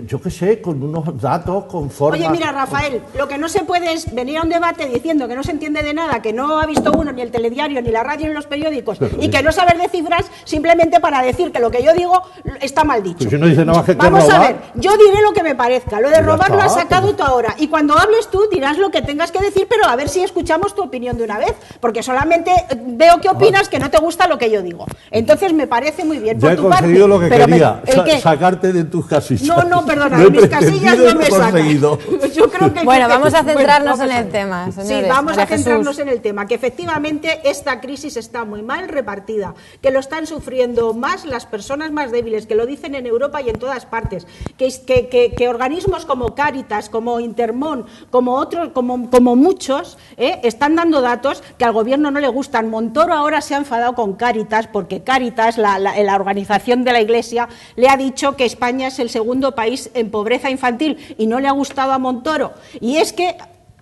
yo qué sé, con unos datos, con formas. Oye, mira, Rafael, lo que no se puede es venir a un debate diciendo que no se entiende de nada, que no ha visto uno ni el telediario, ni la radio, ni los periódicos, y que no saber de cifras simplemente para decir que lo que yo digo está mal dicho. Pues si no dice nada más que Vamos a robar. ver, yo diré lo que me parezca. Lo de Ya robar lo has está, sacado pues. tú ahora. Y cuando hables tú dirás lo que tengas que decir, pero a ver si escuchamos tu opinión de una vez. Porque solamente veo que opinas que no te gusta lo que yo digo. Entonces me parece muy bien. Ya por he tu parte, conseguido lo que pero quería. ¿El qué? Sacarte de tus casillas. No, perdona, Lo he mis casillas pretendido y no me lo he conseguido. sacan. Yo creo que Bueno, vamos a centrarnos vamos en a el ver. tema, Sí, señores. vamos María a centrarnos Jesús. en el tema, que efectivamente esta crisis está muy mal repartida, que lo están sufriendo más las personas más débiles, que lo dicen en Europa y en todas partes, que organismos como Cáritas, como Intermón, como otros, como muchos, están dando datos que al gobierno no le gustan. Montoro ahora se ha enfadado con Cáritas porque Cáritas, la organización de la Iglesia, le ha dicho que España es el segundo país en pobreza infantil y no le ha gustado a Montoro. Y es que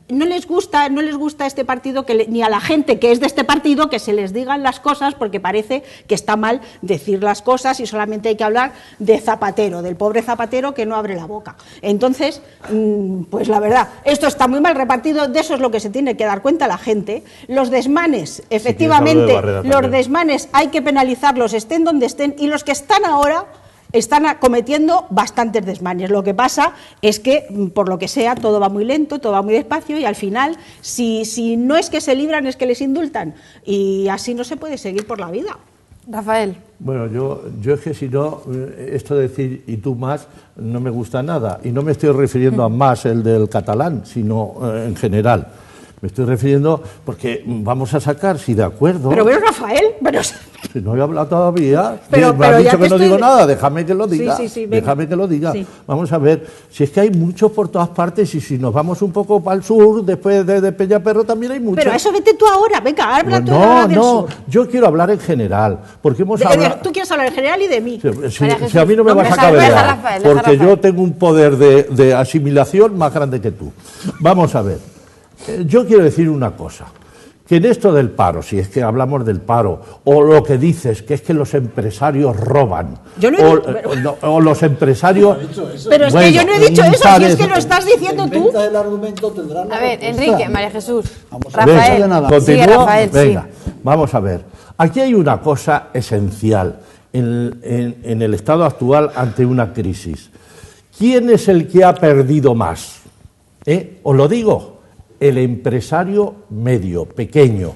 no les gusta a este partido ni a la gente que es de este partido que se les digan las cosas, porque parece que está mal decir las cosas y solamente hay que hablar de Zapatero, del pobre Zapatero que no abre la boca. Entonces, pues la verdad, esto está muy mal repartido, de eso es lo que se tiene que dar cuenta la gente. Los desmanes, efectivamente, los desmanes hay que penalizarlos, estén donde estén, y los que están ahora están cometiendo bastantes desmanes. Lo que pasa es que, por lo que sea, todo va muy lento, todo va muy despacio y al final, si no es que se libran, es que les indultan. Y así no se puede seguir por la vida. Rafael. Bueno, yo es que si no, esto de decir y tú más, no me gusta nada. Y no me estoy refiriendo a más el del catalán, sino en general. Me estoy refiriendo porque vamos a sacar, si de acuerdo... Pero Rafael, Si no he hablado todavía, pero me has dicho que no estoy... digo nada, déjame que lo diga. Sí, déjame que lo diga. Sí. Vamos a ver, si es que hay muchos por todas partes y si nos vamos un poco para el sur, después de Peñaperro también hay muchos. Pero a eso vete tú ahora, venga, habla tú ahora del sur. Yo quiero hablar en general, porque hemos hablado... Tú quieres hablar en general y de mí. Si a mí no me vas a cabrear, porque yo tengo un poder de asimilación más grande que tú. Vamos a ver, yo quiero decir una cosa. Que en esto del paro, si es que hablamos del paro, o lo que dices, que es que los empresarios roban, o los empresarios... Pero es que yo no he dicho eso, si es que lo estás diciendo tú. A ver, Enrique, María Jesús, Rafael, sigue, Rafael, venga, vamos a ver. Aquí hay una cosa esencial en el estado actual ante una crisis. ¿Quién es el que ha perdido más? Os lo digo. El empresario medio, pequeño.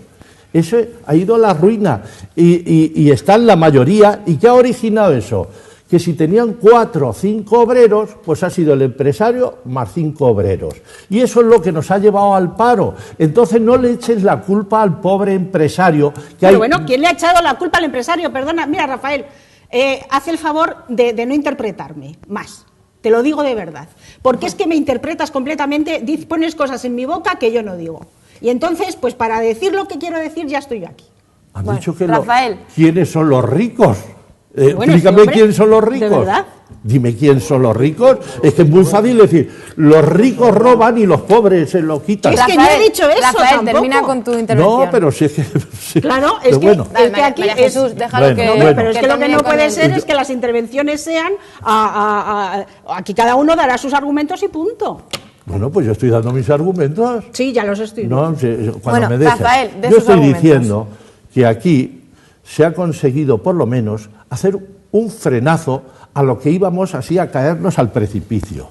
Ese ha ido a la ruina y está en la mayoría. ¿Y qué ha originado eso? Que si tenían 4 o 5 obreros, pues ha sido el empresario más 5 obreros. Y eso es lo que nos ha llevado al paro. Entonces no le eches la culpa al pobre empresario. Bueno, ¿quién le ha echado la culpa al empresario? Perdona, mira, Rafael, haz el favor de no interpretarme más. Te lo digo de verdad, porque es que me interpretas completamente, pones cosas en mi boca que yo no digo. Y entonces, pues para decir lo que quiero decir, ya estoy aquí. ¿Has dicho que Rafael. ¿Quiénes son los ricos? Bueno, explícame quién son los ricos. ¿De verdad? Dime quién son los ricos. Es que es muy fácil decir, los ricos roban y los pobres se lo quitan. Es que no he dicho eso Rafael, tampoco. termina con tu intervención. No, pero sí es que... Sí. Claro, es que, bueno. es que aquí... María Jesús, déjalo Bueno, que... bueno. Pero es que lo que no puede ser es que las intervenciones sean... aquí cada uno dará sus argumentos y punto. Bueno, pues yo estoy dando mis argumentos. Sí, ya los estoy No, cuando me dejes. Rafael, de yo sus estoy argumentos. diciendo que aquí se ha conseguido, por lo menos, hacer un frenazo a lo que íbamos así a caernos al precipicio.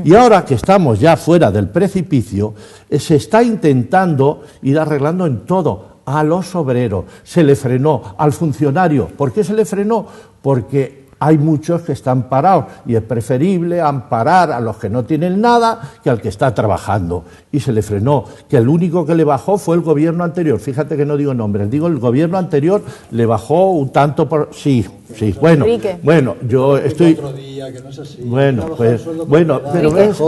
Y ahora que estamos ya fuera del precipicio, se está intentando ir arreglando en todo. A los obreros se le frenó, al funcionario. ¿Por qué se le frenó? Porque hay muchos que están parados y es preferible amparar a los que no tienen nada que al que está trabajando. Y se le frenó, que el único que le bajó fue el gobierno anterior. Fíjate que no digo nombres, digo el gobierno anterior le bajó un tanto por... Sí, bueno, Enrique. bueno, yo estoy... Bueno, pues, bueno, pero ves...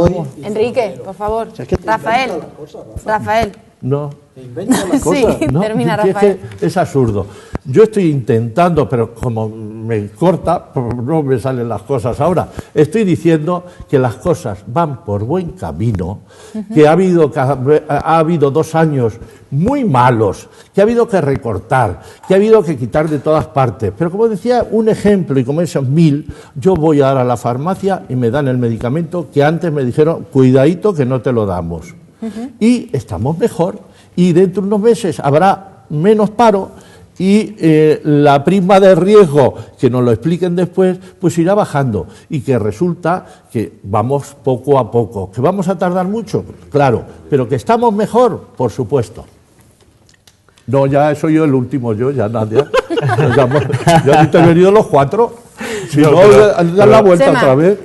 Enrique, por favor. Rafael. No. Sí, ¿no? termina, Es que Rafael. es absurdo. Yo estoy intentando, pero como me corta, no me salen las cosas ahora. Estoy diciendo que las cosas van por buen camino, que ha habido 2 años muy malos, que ha habido que recortar, que ha habido que quitar de todas partes. Pero como decía, un ejemplo, y como esos 1000, yo voy ahora a la farmacia y me dan el medicamento que antes me dijeron, cuidadito que no te lo damos. Y estamos mejor. Y dentro de unos meses habrá menos paro y la prima de riesgo, que nos lo expliquen después, pues irá bajando. Y que resulta que vamos poco a poco. ¿Que vamos a tardar mucho? Claro. ¿Pero que estamos mejor? Por supuesto. No, ya soy yo el último, ya nadie. Ya han intervenido los 4. Si no, dar la vuelta Chema. otra vez.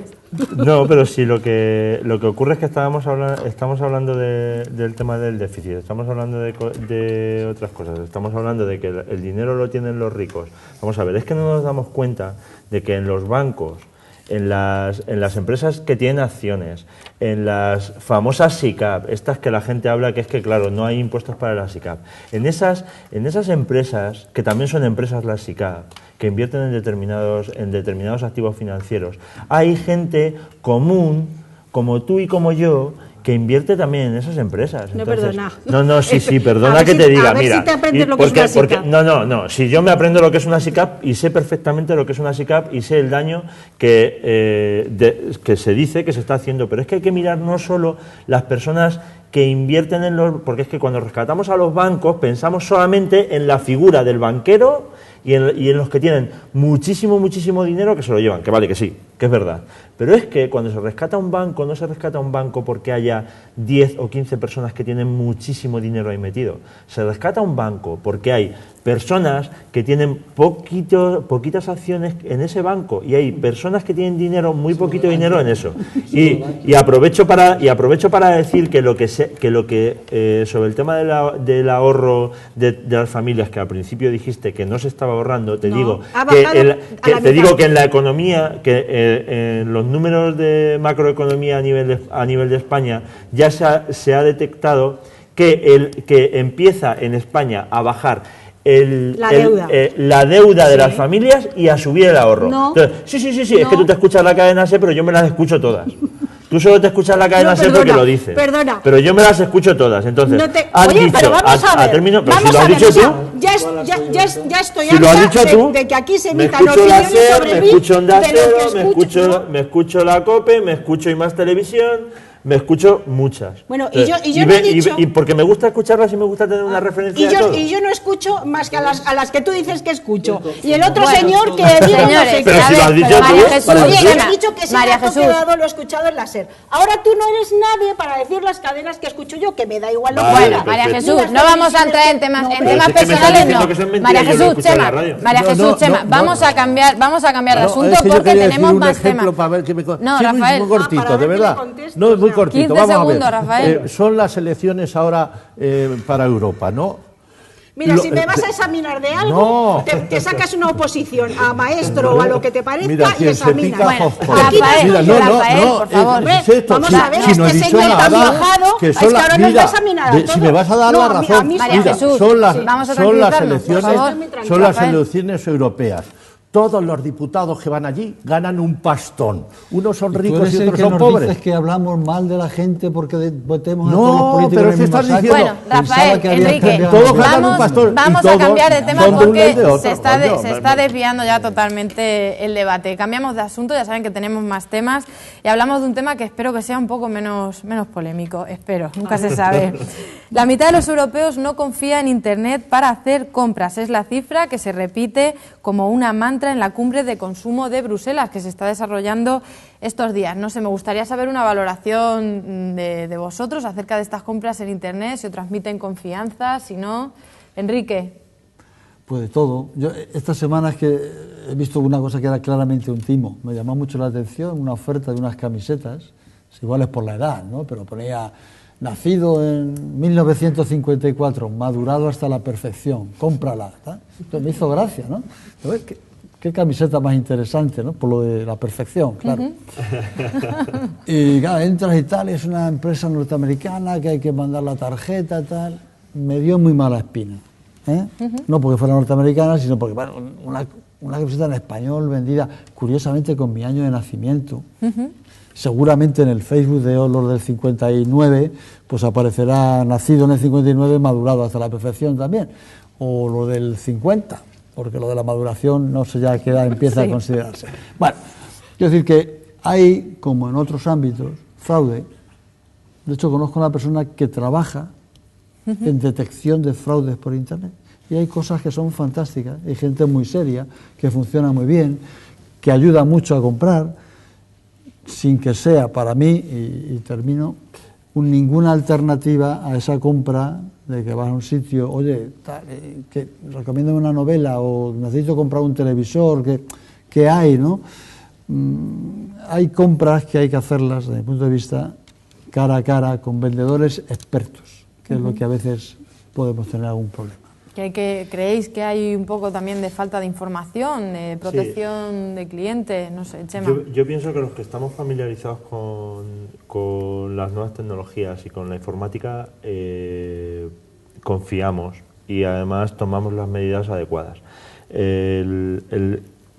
No, pero sí, lo que ocurre es que estamos hablando del tema del déficit, estamos hablando de otras cosas, estamos hablando de que el dinero lo tienen los ricos. Vamos a ver, es que no nos damos cuenta de que en los bancos, en las empresas que tienen acciones, en las famosas SICAV, estas que la gente habla que es que, claro, no hay impuestos para las SICAV, en esas empresas, que también son empresas las SICAV, que invierten en determinados activos financieros, hay gente común, como tú y como yo, que invierte también en esas empresas. No, Entonces, perdona. No, sí, perdona A ver que si- te diga, a ver mira. si te aprendes lo que porque, es una porque- SICAV. no, si yo me aprendo lo que es una SICAV y sé perfectamente lo que es una SICAV y sé el daño que se dice que se está haciendo, pero es que hay que mirar no solo las personas que invierten porque es que cuando rescatamos a los bancos pensamos solamente en la figura del banquero y en los que tienen muchísimo dinero que se lo llevan, que vale, que sí, que es verdad. Pero es que cuando se rescata un banco, no se rescata un banco porque haya 10 o 15 personas que tienen muchísimo dinero ahí metido. Se rescata un banco porque hay personas que tienen poquitas acciones en ese banco y hay personas que tienen dinero, muy poquito dinero en eso. Y aprovecho para decir que sobre el tema del ahorro de las familias, que al principio dijiste que no se estaba ahorrando, te No, digo ha que bajado a la mitad. que en la economía, en los números de macroeconomía a nivel de España ya se ha detectado que empieza en España a bajar la deuda de las familias y a subir el ahorro. No. Entonces, sí, es que No. tú te escuchas la cadena SER, pero yo me las escucho todas. Tú solo te escuchas la cadena No, SER porque perdona, lo dice. perdona. Pero yo me las escucho todas. Entonces, Oye, pero vamos a ver. término, pero si vamos lo a has ver, dicho o sea, tú. ya estoy Si lo has harta dicho tú, de que aquí se me emitan escucho la opiniones SER, sobre me mí, escucho Onda de lo Cero, que escucho. me escucho la COPE, me escucho Y Más Televisión, me escucho muchas. Bueno, y yo no he dicho- y porque me gusta escucharlas y me gusta tener una referencia de todo. Y yo no escucho más que a las que tú dices que escucho. Y el otro Bueno, señor que diga no señores, sé Pero qué. si lo has dicho María tú, Jesús, María Oye, Jesús. he dicho que ese María dato que Jesús. he dado lo he escuchado en la SER. Ahora tú no eres nadie para decir las cadenas que escucho yo, que me da igual lo que Vale, diga. María perfecto. Jesús, no vamos a entrar en temas, No, en pero temas es que me estás personales, diciendo no. que eso es mentira, María yo lo he Jesús, escuchado en Chema, la radio. María No, Jesús, no, Chema, no, vamos no. a cambiar de No, asunto es que yo porque quería tenemos decir un más ejemplo temas. para ver que me No, sí, Rafael. muy cortito, para ver de que verdad. me contestes, No, es muy ya. cortito. 15 Vamos a segundos, ver. Rafael. Son las elecciones ahora para Europa, ¿no? Mira, Lo- si me vas a examinar de algo, No. te sacas una oposición a maestro o a lo que te parezca Mira, y quien se examinas. pica, Bueno, joder. aquí no Rafael, estoy no, yo. Rafael, por favor. Hombre, es esto, vamos si- a ver, si no he este dicho señor tan nada, viajado, que es son que la- ahora nos va mira, a examinar a si todos. me vas a dar No, la a mí razón, sí. María mira, Jesús, son las, sí, vamos a son las tranquilizarnos, por elecciones, favor. son las Rafael. elecciones europeas. Todos los diputados que van allí ganan un pastón. Unos son Tú ricos eres y el otros que son nos pobres. dices que hablamos mal de la gente porque votemos a No, todos los políticos pero en el es que mismo estás saco. diciendo- Bueno, Pensaba Rafael, que había Enrique, cambiado. Todos ganan un pastor y vamos a todos cambiar de tema son de un porque y de otro, se está coño. desviando ya totalmente el debate. Cambiamos de asunto, ya saben que tenemos más temas y hablamos de un tema que espero que sea un poco menos polémico, espero, nunca se sabe. La mitad de los europeos no confía en Internet para hacer compras, es la cifra que se repite como una mantra en la cumbre de consumo de Bruselas que se está desarrollando estos días. No sé, me gustaría saber una valoración de vosotros acerca de estas compras en Internet, si os transmiten confianza, si no. Enrique. Pues de todo. Yo esta semana es que he visto una cosa que era claramente un timo. Me llamó mucho la atención una oferta de unas camisetas, igual es por la edad, ¿no? Pero ponía nacido en 1954, madurado hasta la perfección, cómprala. ¿tá? Entonces me hizo gracia, ¿no? ¿Qué camiseta más interesante, ¿no? Por lo de la perfección, claro. Y claro, entras y tal, es una empresa norteamericana que hay que mandar la tarjeta y tal. Me dio muy mala espina. ¿eh? No porque fuera norteamericana, sino porque, bueno, una camiseta en español vendida, curiosamente, con mi año de nacimiento. Seguramente en el Facebook de los del 59, pues aparecerá nacido en el 59, madurado hasta la perfección también. O lo del 50, porque lo de la maduración no sé ya a qué edad empieza a considerarse. Bueno, quiero decir que hay, como en otros ámbitos, fraude. De hecho, conozco a una persona que trabaja en detección de fraudes por Internet. Y hay cosas que son fantásticas. Hay gente muy seria, que funciona muy bien, que ayuda mucho a comprar, sin que sea para mí, y termino, ninguna alternativa a esa compra de que vas a un sitio, oye, que recomiéndame una novela o necesito comprar un televisor, que que hay, ¿no? Hay compras que hay que hacerlas desde mi punto de vista cara a cara con vendedores expertos, que es lo que a veces podemos tener algún problema. ¿Creéis que hay un poco también de falta de información, de protección de cliente? No sé, Chema. Yo pienso que los que estamos familiarizados con las nuevas tecnologías y con la informática confiamos y además tomamos las medidas adecuadas. De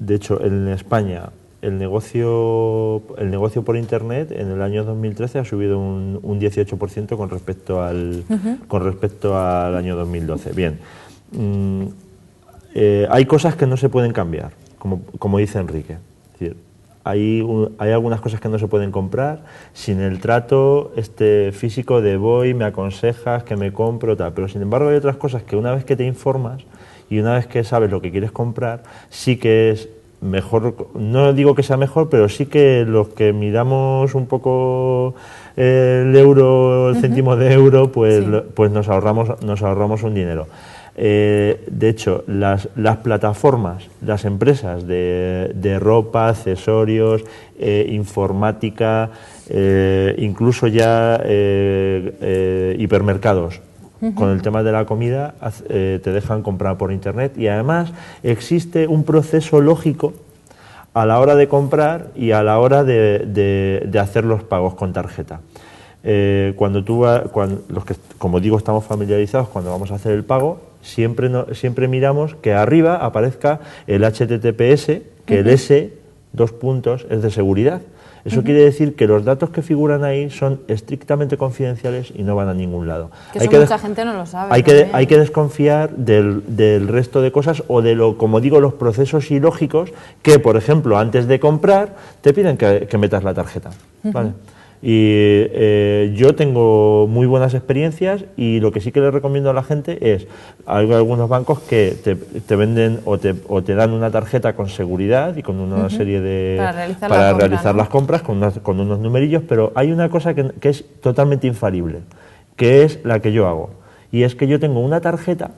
hecho, en España el negocio por Internet en el año 2013 ha subido un 18% con respecto al año 2012. Bien, hay cosas que no se pueden cambiar, como dice Enrique. Es decir, hay algunas cosas que no se pueden comprar sin el trato físico de voy, me aconsejas, que me compro, tal. Pero sin embargo hay otras cosas que una vez que te informas y una vez que sabes lo que quieres comprar, sí que es mejor, no digo que sea mejor, pero sí que los que miramos un poco el euro, el céntimo de euro, pues nos ahorramos un dinero. De hecho, las plataformas, las empresas de ropa, accesorios, informática, incluso ya hipermercados, con el tema de la comida, te dejan comprar por Internet y además existe un proceso lógico a la hora de comprar y a la hora de hacer los pagos con tarjeta. Cuando los que, como digo, estamos familiarizados, cuando vamos a hacer el pago, siempre miramos que arriba aparezca el HTTPS, que el S, 2 puntos, es de seguridad. Eso quiere decir que los datos que figuran ahí son estrictamente confidenciales y no van a ningún lado. Mucha gente no lo sabe. Hay que desconfiar del resto de cosas o de como digo, los procesos ilógicos que, por ejemplo, antes de comprar, te piden que metas la tarjeta. ¿Vale? Y yo tengo muy buenas experiencias y lo que sí que le recomiendo a la gente es, hay algunos bancos que te venden o te dan una tarjeta con seguridad y con una serie de... para realizar las compras con unos numerillos, pero hay una cosa que es totalmente infalible, que es la que yo hago. Y es que yo tengo una tarjeta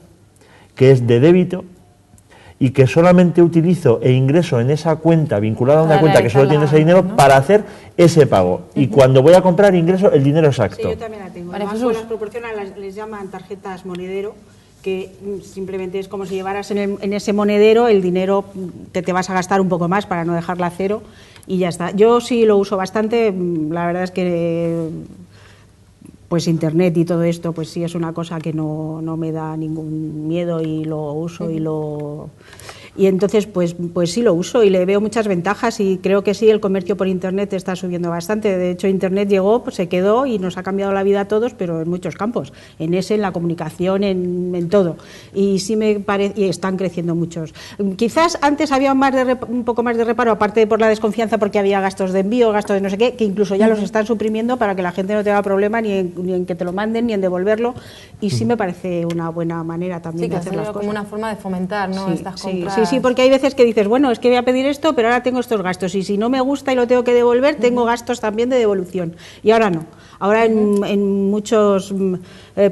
que es de débito y que solamente utilizo e ingreso en esa cuenta, vinculada a una cuenta que solo tiene ese dinero, ¿no? Para hacer ese pago. Y cuando voy a comprar ingreso el dinero exacto. Sí, yo también la tengo. Además, las proporcionan, les llaman tarjetas monedero, que simplemente es como si llevaras en ese monedero el dinero que te vas a gastar un poco más para no dejarla a cero y ya está. Yo sí lo uso bastante, la verdad es que pues Internet y todo esto, pues sí es una cosa que no me da ningún miedo y lo uso y entonces pues sí lo uso y le veo muchas ventajas y creo que sí, el comercio por Internet está subiendo bastante. De hecho, Internet llegó, pues se quedó y nos ha cambiado la vida a todos, pero en muchos campos, en la comunicación, en todo. Y sí me parece, y están creciendo muchos. Quizás antes había un poco más de reparo, aparte por la desconfianza, porque había gastos de envío, gastos de no sé qué, que incluso ya los están suprimiendo para que la gente no tenga problema ni en que te lo manden, ni en devolverlo, y sí me parece una buena manera también de hacer las cosas. Como una forma de fomentar, ¿no? Estas compras. Sí, porque hay veces que dices, bueno, es que voy a pedir esto, pero ahora tengo estos gastos, y si no me gusta y lo tengo que devolver, tengo gastos también de devolución, y ahora no. Ahora en muchos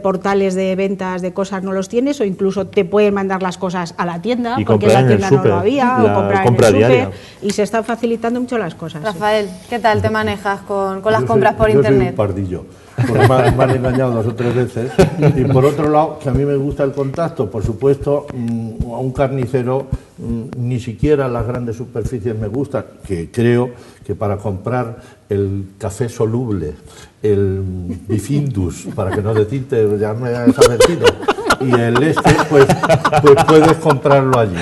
portales de ventas de cosas no los tienes, o incluso te pueden mandar las cosas a la tienda, y porque en la tienda no lo había, o comprar en el súper, y se están facilitando mucho las cosas. Rafael, ¿qué tal te manejas con las compras por Internet? Yo soy un pardillo, porque me han engañado 2 o 3 veces, y por otro lado, que a mí me gusta el contacto, por supuesto, a un carnicero ni siquiera las grandes superficies me gustan, que creo que para comprar el café soluble, el bifindus, para que no decirte, ya me has advertido, y el pues puedes comprarlo allí.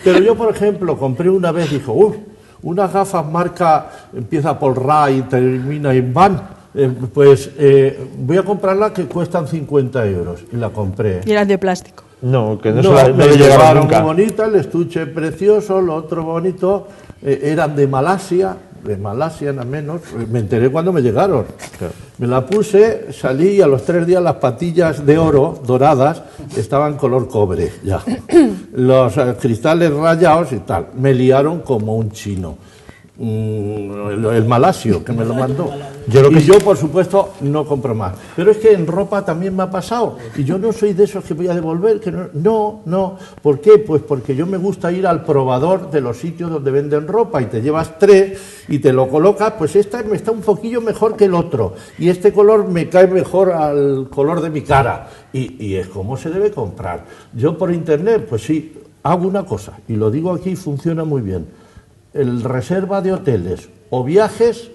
Pero yo, por ejemplo, compré una vez, dije, unas gafas marca, empieza por Ra y termina en Van, voy a comprarla que cuestan 50 euros, y la compré. Y eran de plástico. No, que no le llevaron muy bonita, el estuche precioso, lo otro bonito, eran de Malasia nada menos, me enteré cuando me llegaron. Claro. Me la puse, salí y a los 3 días las patillas de oro doradas estaban color cobre ya. Los cristales rayados y tal, me liaron como un chino. el malasio que me lo mandó. Yo, por supuesto, no compro más. Pero es que en ropa también me ha pasado. Y yo no soy de esos que voy a devolver. Que no. ¿Por qué? Pues porque yo me gusta ir al probador de los sitios donde venden ropa y te llevas 3 y te lo colocas. Pues esta me está un poquillo mejor que el otro. Y este color me cae mejor al color de mi cara. Y es como se debe comprar. Yo por internet, pues sí, hago una cosa. Y lo digo aquí, funciona muy bien. El reserva de hoteles o viajes,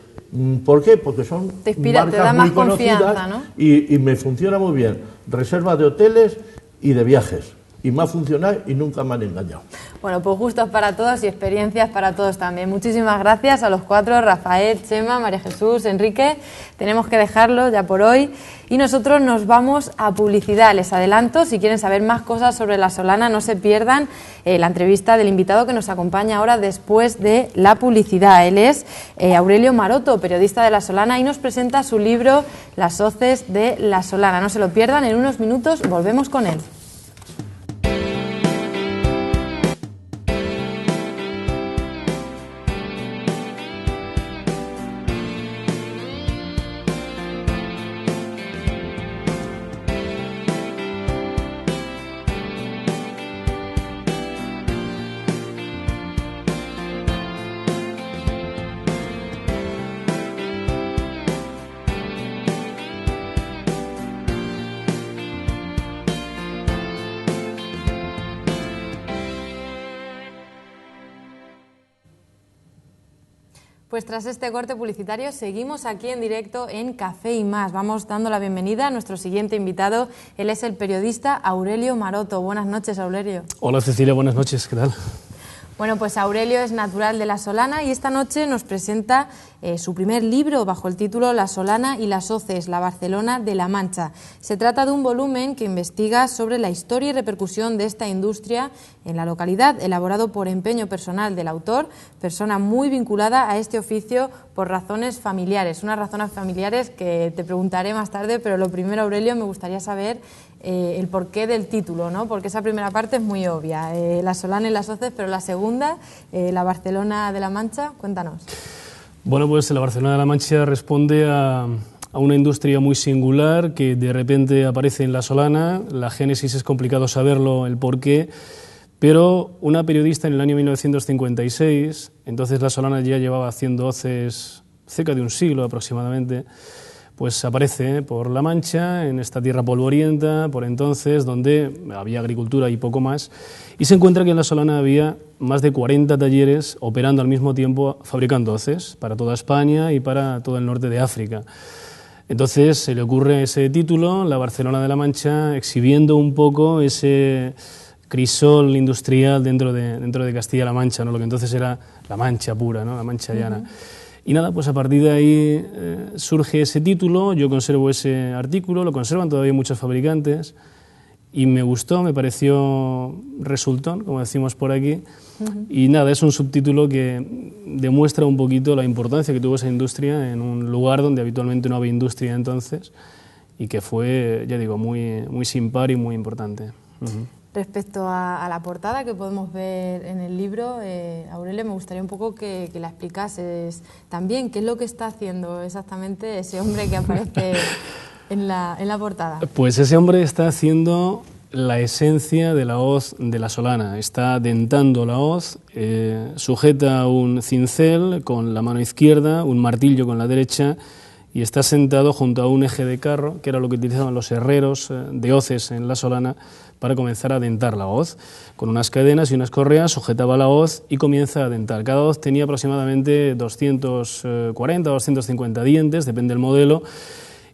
¿por qué? Porque son marcas te da más muy conocidas, confianza, ¿no? y me funciona muy bien. Reserva de hoteles y de viajes. Y me ha funcionado y nunca me han engañado. Bueno, pues gustos para todos y experiencias para todos también. Muchísimas gracias a los 4, Rafael, Chema, María Jesús, Enrique. Tenemos que dejarlo ya por hoy y nosotros nos vamos a publicidad. Les adelanto, si quieren saber más cosas sobre La Solana, no se pierdan la entrevista del invitado que nos acompaña ahora después de la publicidad. Él es Aurelio Maroto, periodista de La Solana, y nos presenta su libro Las hoces de La Solana. No se lo pierdan, en unos minutos volvemos con él. Pues tras este corte publicitario seguimos aquí en directo en Café y Más. Vamos dando la bienvenida a nuestro siguiente invitado. Él es el periodista Aurelio Maroto. Buenas noches, Aurelio. Hola Cecilia, buenas noches, ¿qué tal? Bueno, pues Aurelio es natural de La Solana y esta noche nos presenta su primer libro bajo el título La Solana y las hoces, la Barcelona de la Mancha. Se trata de un volumen que investiga sobre la historia y repercusión de esta industria en la localidad, elaborado por empeño personal del autor, persona muy vinculada a este oficio por razones familiares. Unas razones familiares que te preguntaré más tarde, pero lo primero, Aurelio, me gustaría saber el porqué del título, ¿no? Porque esa primera parte es muy obvia, La Solana y las hoces, pero la segunda, la Barcelona de la Mancha, cuéntanos. Bueno, pues la Barcelona de la Mancha responde a una industria muy singular que de repente aparece en La Solana. La génesis es complicado saberlo, el porqué, pero una periodista en el año 1956, entonces La Solana ya llevaba haciendo hoces cerca de un siglo aproximadamente, pues aparece por La Mancha, en esta tierra polvorienta, por entonces, donde había agricultura y poco más, y se encuentra que en La Solana había más de 40 talleres operando al mismo tiempo, fabricando hoces para toda España y para todo el norte de África. Entonces se le ocurre ese título, La Barcelona de la Mancha, exhibiendo un poco ese crisol industrial dentro de Castilla-La Mancha, ¿no? Lo que entonces era la Mancha pura, ¿no? La Mancha llana. Y nada, pues a partir de ahí surge ese título, yo conservo ese artículo, lo conservan todavía muchos fabricantes y me gustó, me pareció resultón, como decimos por aquí, y nada, es un subtítulo que demuestra un poquito la importancia que tuvo esa industria en un lugar donde habitualmente no había industria entonces y que fue, ya digo, muy sin par y muy importante. Respecto a la portada que podemos ver en el libro, Aurelio, me gustaría un poco que la explicases también. ¿Qué es lo que está haciendo exactamente ese hombre que aparece en la portada? Pues ese hombre está haciendo la esencia de la hoz de La Solana. Está dentando la hoz, sujeta un cincel con la mano izquierda, un martillo con la derecha, y está sentado junto a un eje de carro, que era lo que utilizaban los herreros de hoces en La Solana, para comenzar a dentar la hoz. Con unas cadenas y unas correas sujetaba la hoz y comienza a dentar. Cada hoz tenía aproximadamente 240 o 250 dientes, depende del modelo,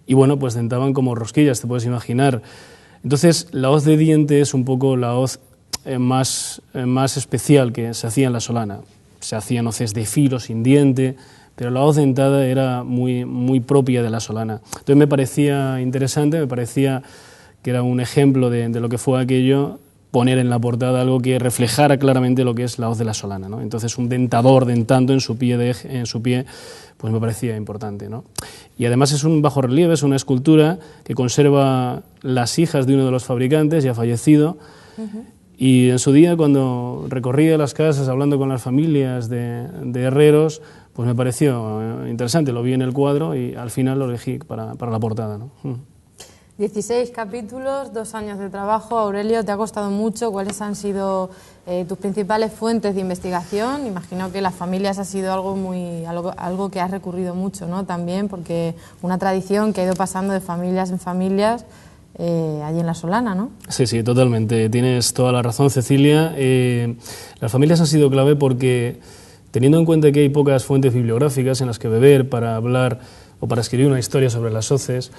y bueno, pues dentaban como rosquillas, te puedes imaginar. Entonces, la hoz de diente es un poco la hoz más especial que se hacía en La Solana. Se hacían hoces de filo, sin diente, pero la hoz dentada era muy propia de La Solana. Entonces me parecía interesante, me parecía que era un ejemplo de lo que fue aquello, poner en la portada algo que reflejara claramente lo que es la hoz de La Solana, ¿no? Entonces un dentador dentando en su pie, pues me parecía importante, ¿no? Y además es un bajorrelieve, es una escultura que conserva las hijas de uno de los fabricantes, ya fallecido, y en su día, cuando recorría las casas hablando con las familias de herreros, pues me pareció interesante, lo vi en el cuadro y al final lo elegí para la portada, ¿no? 16 capítulos, 2 años de trabajo. Aurelio, ¿te ha costado mucho? ¿Cuáles han sido tus principales fuentes de investigación? Imagino que las familias ha sido algo que has recurrido mucho, ¿no? También, porque una tradición que ha ido pasando de familias en familias allí en La Solana, ¿no? Sí, totalmente. Tienes toda la razón, Cecilia. Las familias han sido clave porque, teniendo en cuenta que hay pocas fuentes bibliográficas en las que beber para hablar o para escribir una historia sobre las hoces,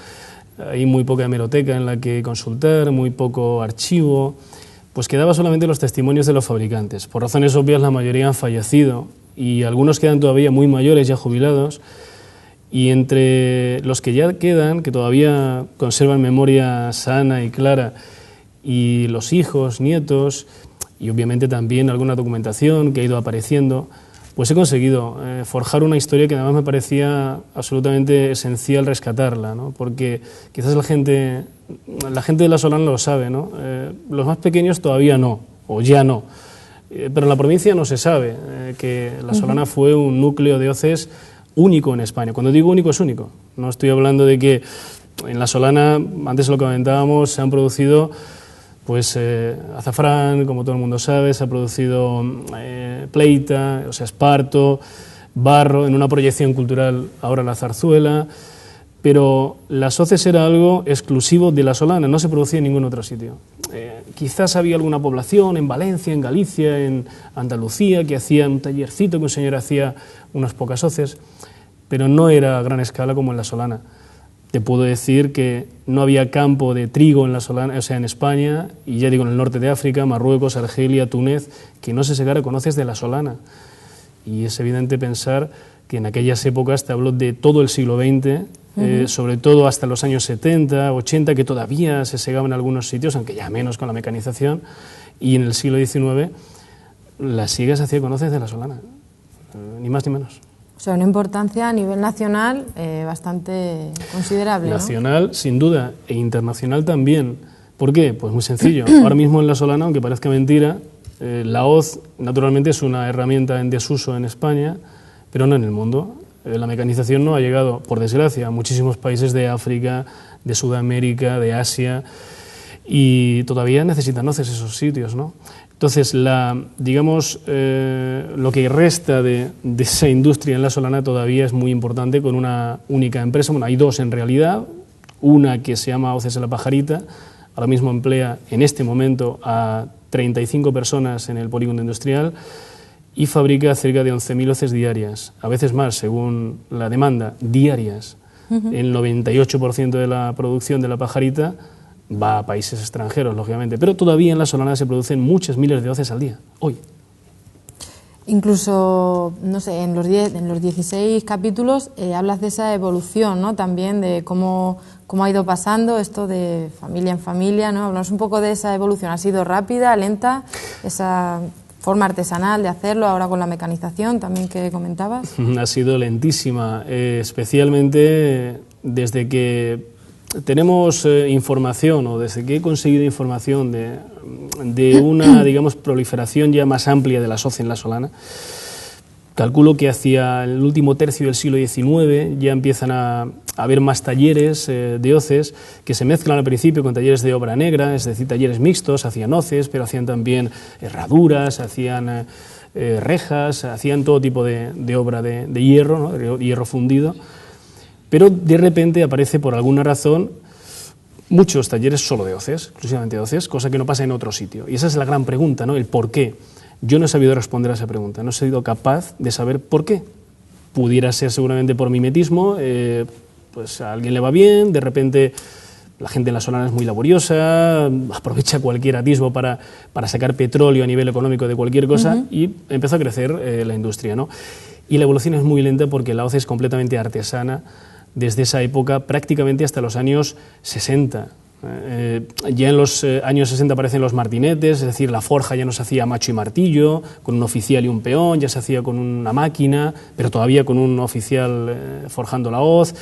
hay muy poca hemeroteca en la que consultar, muy poco archivo, pues quedaba solamente los testimonios de los fabricantes. Por razones obvias la mayoría han fallecido y algunos quedan todavía muy mayores, ya jubilados, y entre los que ya quedan, que todavía conservan memoria sana y clara, y los hijos, nietos, y obviamente también alguna documentación que ha ido apareciendo, pues he conseguido forjar una historia que además me parecía absolutamente esencial rescatarla, ¿no? Porque quizás la gente de La Solana lo sabe, ¿no? Los más pequeños todavía no, o ya no, pero en la provincia no se sabe que La Solana fue un núcleo de hoces único en España. Cuando digo único, es único. No estoy hablando de que en La Solana, antes lo comentábamos, se han producido pues azafrán, como todo el mundo sabe, se ha producido pleita, o sea, esparto, barro, en una proyección cultural ahora la zarzuela, pero las hoces era algo exclusivo de La Solana, no se producía en ningún otro sitio. Quizás había alguna población en Valencia, en Galicia, en Andalucía, que hacía un tallercito, que un señor hacía unas pocas hoces, pero no era a gran escala como en La Solana. Te puedo decir que no había campo de trigo en La Solana, o sea, en España, y ya digo en el norte de África, Marruecos, Argelia, Túnez, que no se segara con hoces de La Solana. Y es evidente pensar que en aquellas épocas, te hablo de todo el siglo XX, sobre todo hasta los años 70, 80, que todavía se segaba en algunos sitios, aunque ya menos con la mecanización, y en el siglo XIX la siega se hacía con hoces de La Solana, ni más ni menos. O sea, una importancia a nivel nacional bastante considerable, ¿no? Nacional, sin duda, e internacional también. ¿Por qué? Pues muy sencillo. Ahora mismo en La Solana, aunque parezca mentira, la hoz naturalmente es una herramienta en desuso en España, pero no en el mundo. La mecanización no ha llegado, por desgracia, a muchísimos países de África, de Sudamérica, de Asia, y todavía necesitan hoces esos sitios, ¿no? Entonces, digamos, lo que resta de esa industria en La Solana todavía es muy importante, con una única empresa. Bueno, hay dos en realidad, una que se llama Hoces de la Pajarita, ahora mismo emplea en este momento a 35 personas en el polígono industrial y fabrica cerca de 11.000 hoces diarias, a veces más según la demanda, diarias. El 98% de la producción de la Pajarita va a países extranjeros, lógicamente, pero todavía en La Solana se producen muchas miles de hoces al día, hoy. Incluso, no sé, en los 16 capítulos hablas de esa evolución, ¿no? También de cómo ha ido pasando esto de familia en familia, ¿no? Hablamos un poco de esa evolución. ¿Ha sido rápida, lenta, esa forma artesanal de hacerlo, ahora con la mecanización también que comentabas? Ha sido lentísima, especialmente desde que tenemos información, o desde que he conseguido información de una, digamos, proliferación ya más amplia de las hoces en La Solana. Calculo que hacia el último tercio del siglo XIX ya empiezan a haber más talleres de hoces que se mezclan al principio con talleres de obra negra, es decir, talleres mixtos, hacían hoces, pero hacían también herraduras, hacían rejas, hacían todo tipo de obra de hierro, ¿no? De hierro fundido. Pero de repente aparece, por alguna razón, muchos talleres solo de hoces, exclusivamente de hoces, cosa que no pasa en otro sitio. Y esa es la gran pregunta, ¿no? El por qué. Yo no he sabido responder a esa pregunta, no he sido capaz de saber por qué. Pudiera ser seguramente por mimetismo, pues a alguien le va bien, de repente la gente en La Solana es muy laboriosa, aprovecha cualquier atisbo para sacar petróleo a nivel económico de cualquier cosa, y empezó a crecer la industria, ¿no? Y la evolución es muy lenta porque la hoz es completamente artesana, desde esa época prácticamente hasta los años 60. Ya en los años 60 aparecen los martinetes, es decir, la forja ya no se hacía a macho y martillo, con un oficial y un peón, ya se hacía con una máquina, pero todavía con un oficial forjando la hoz.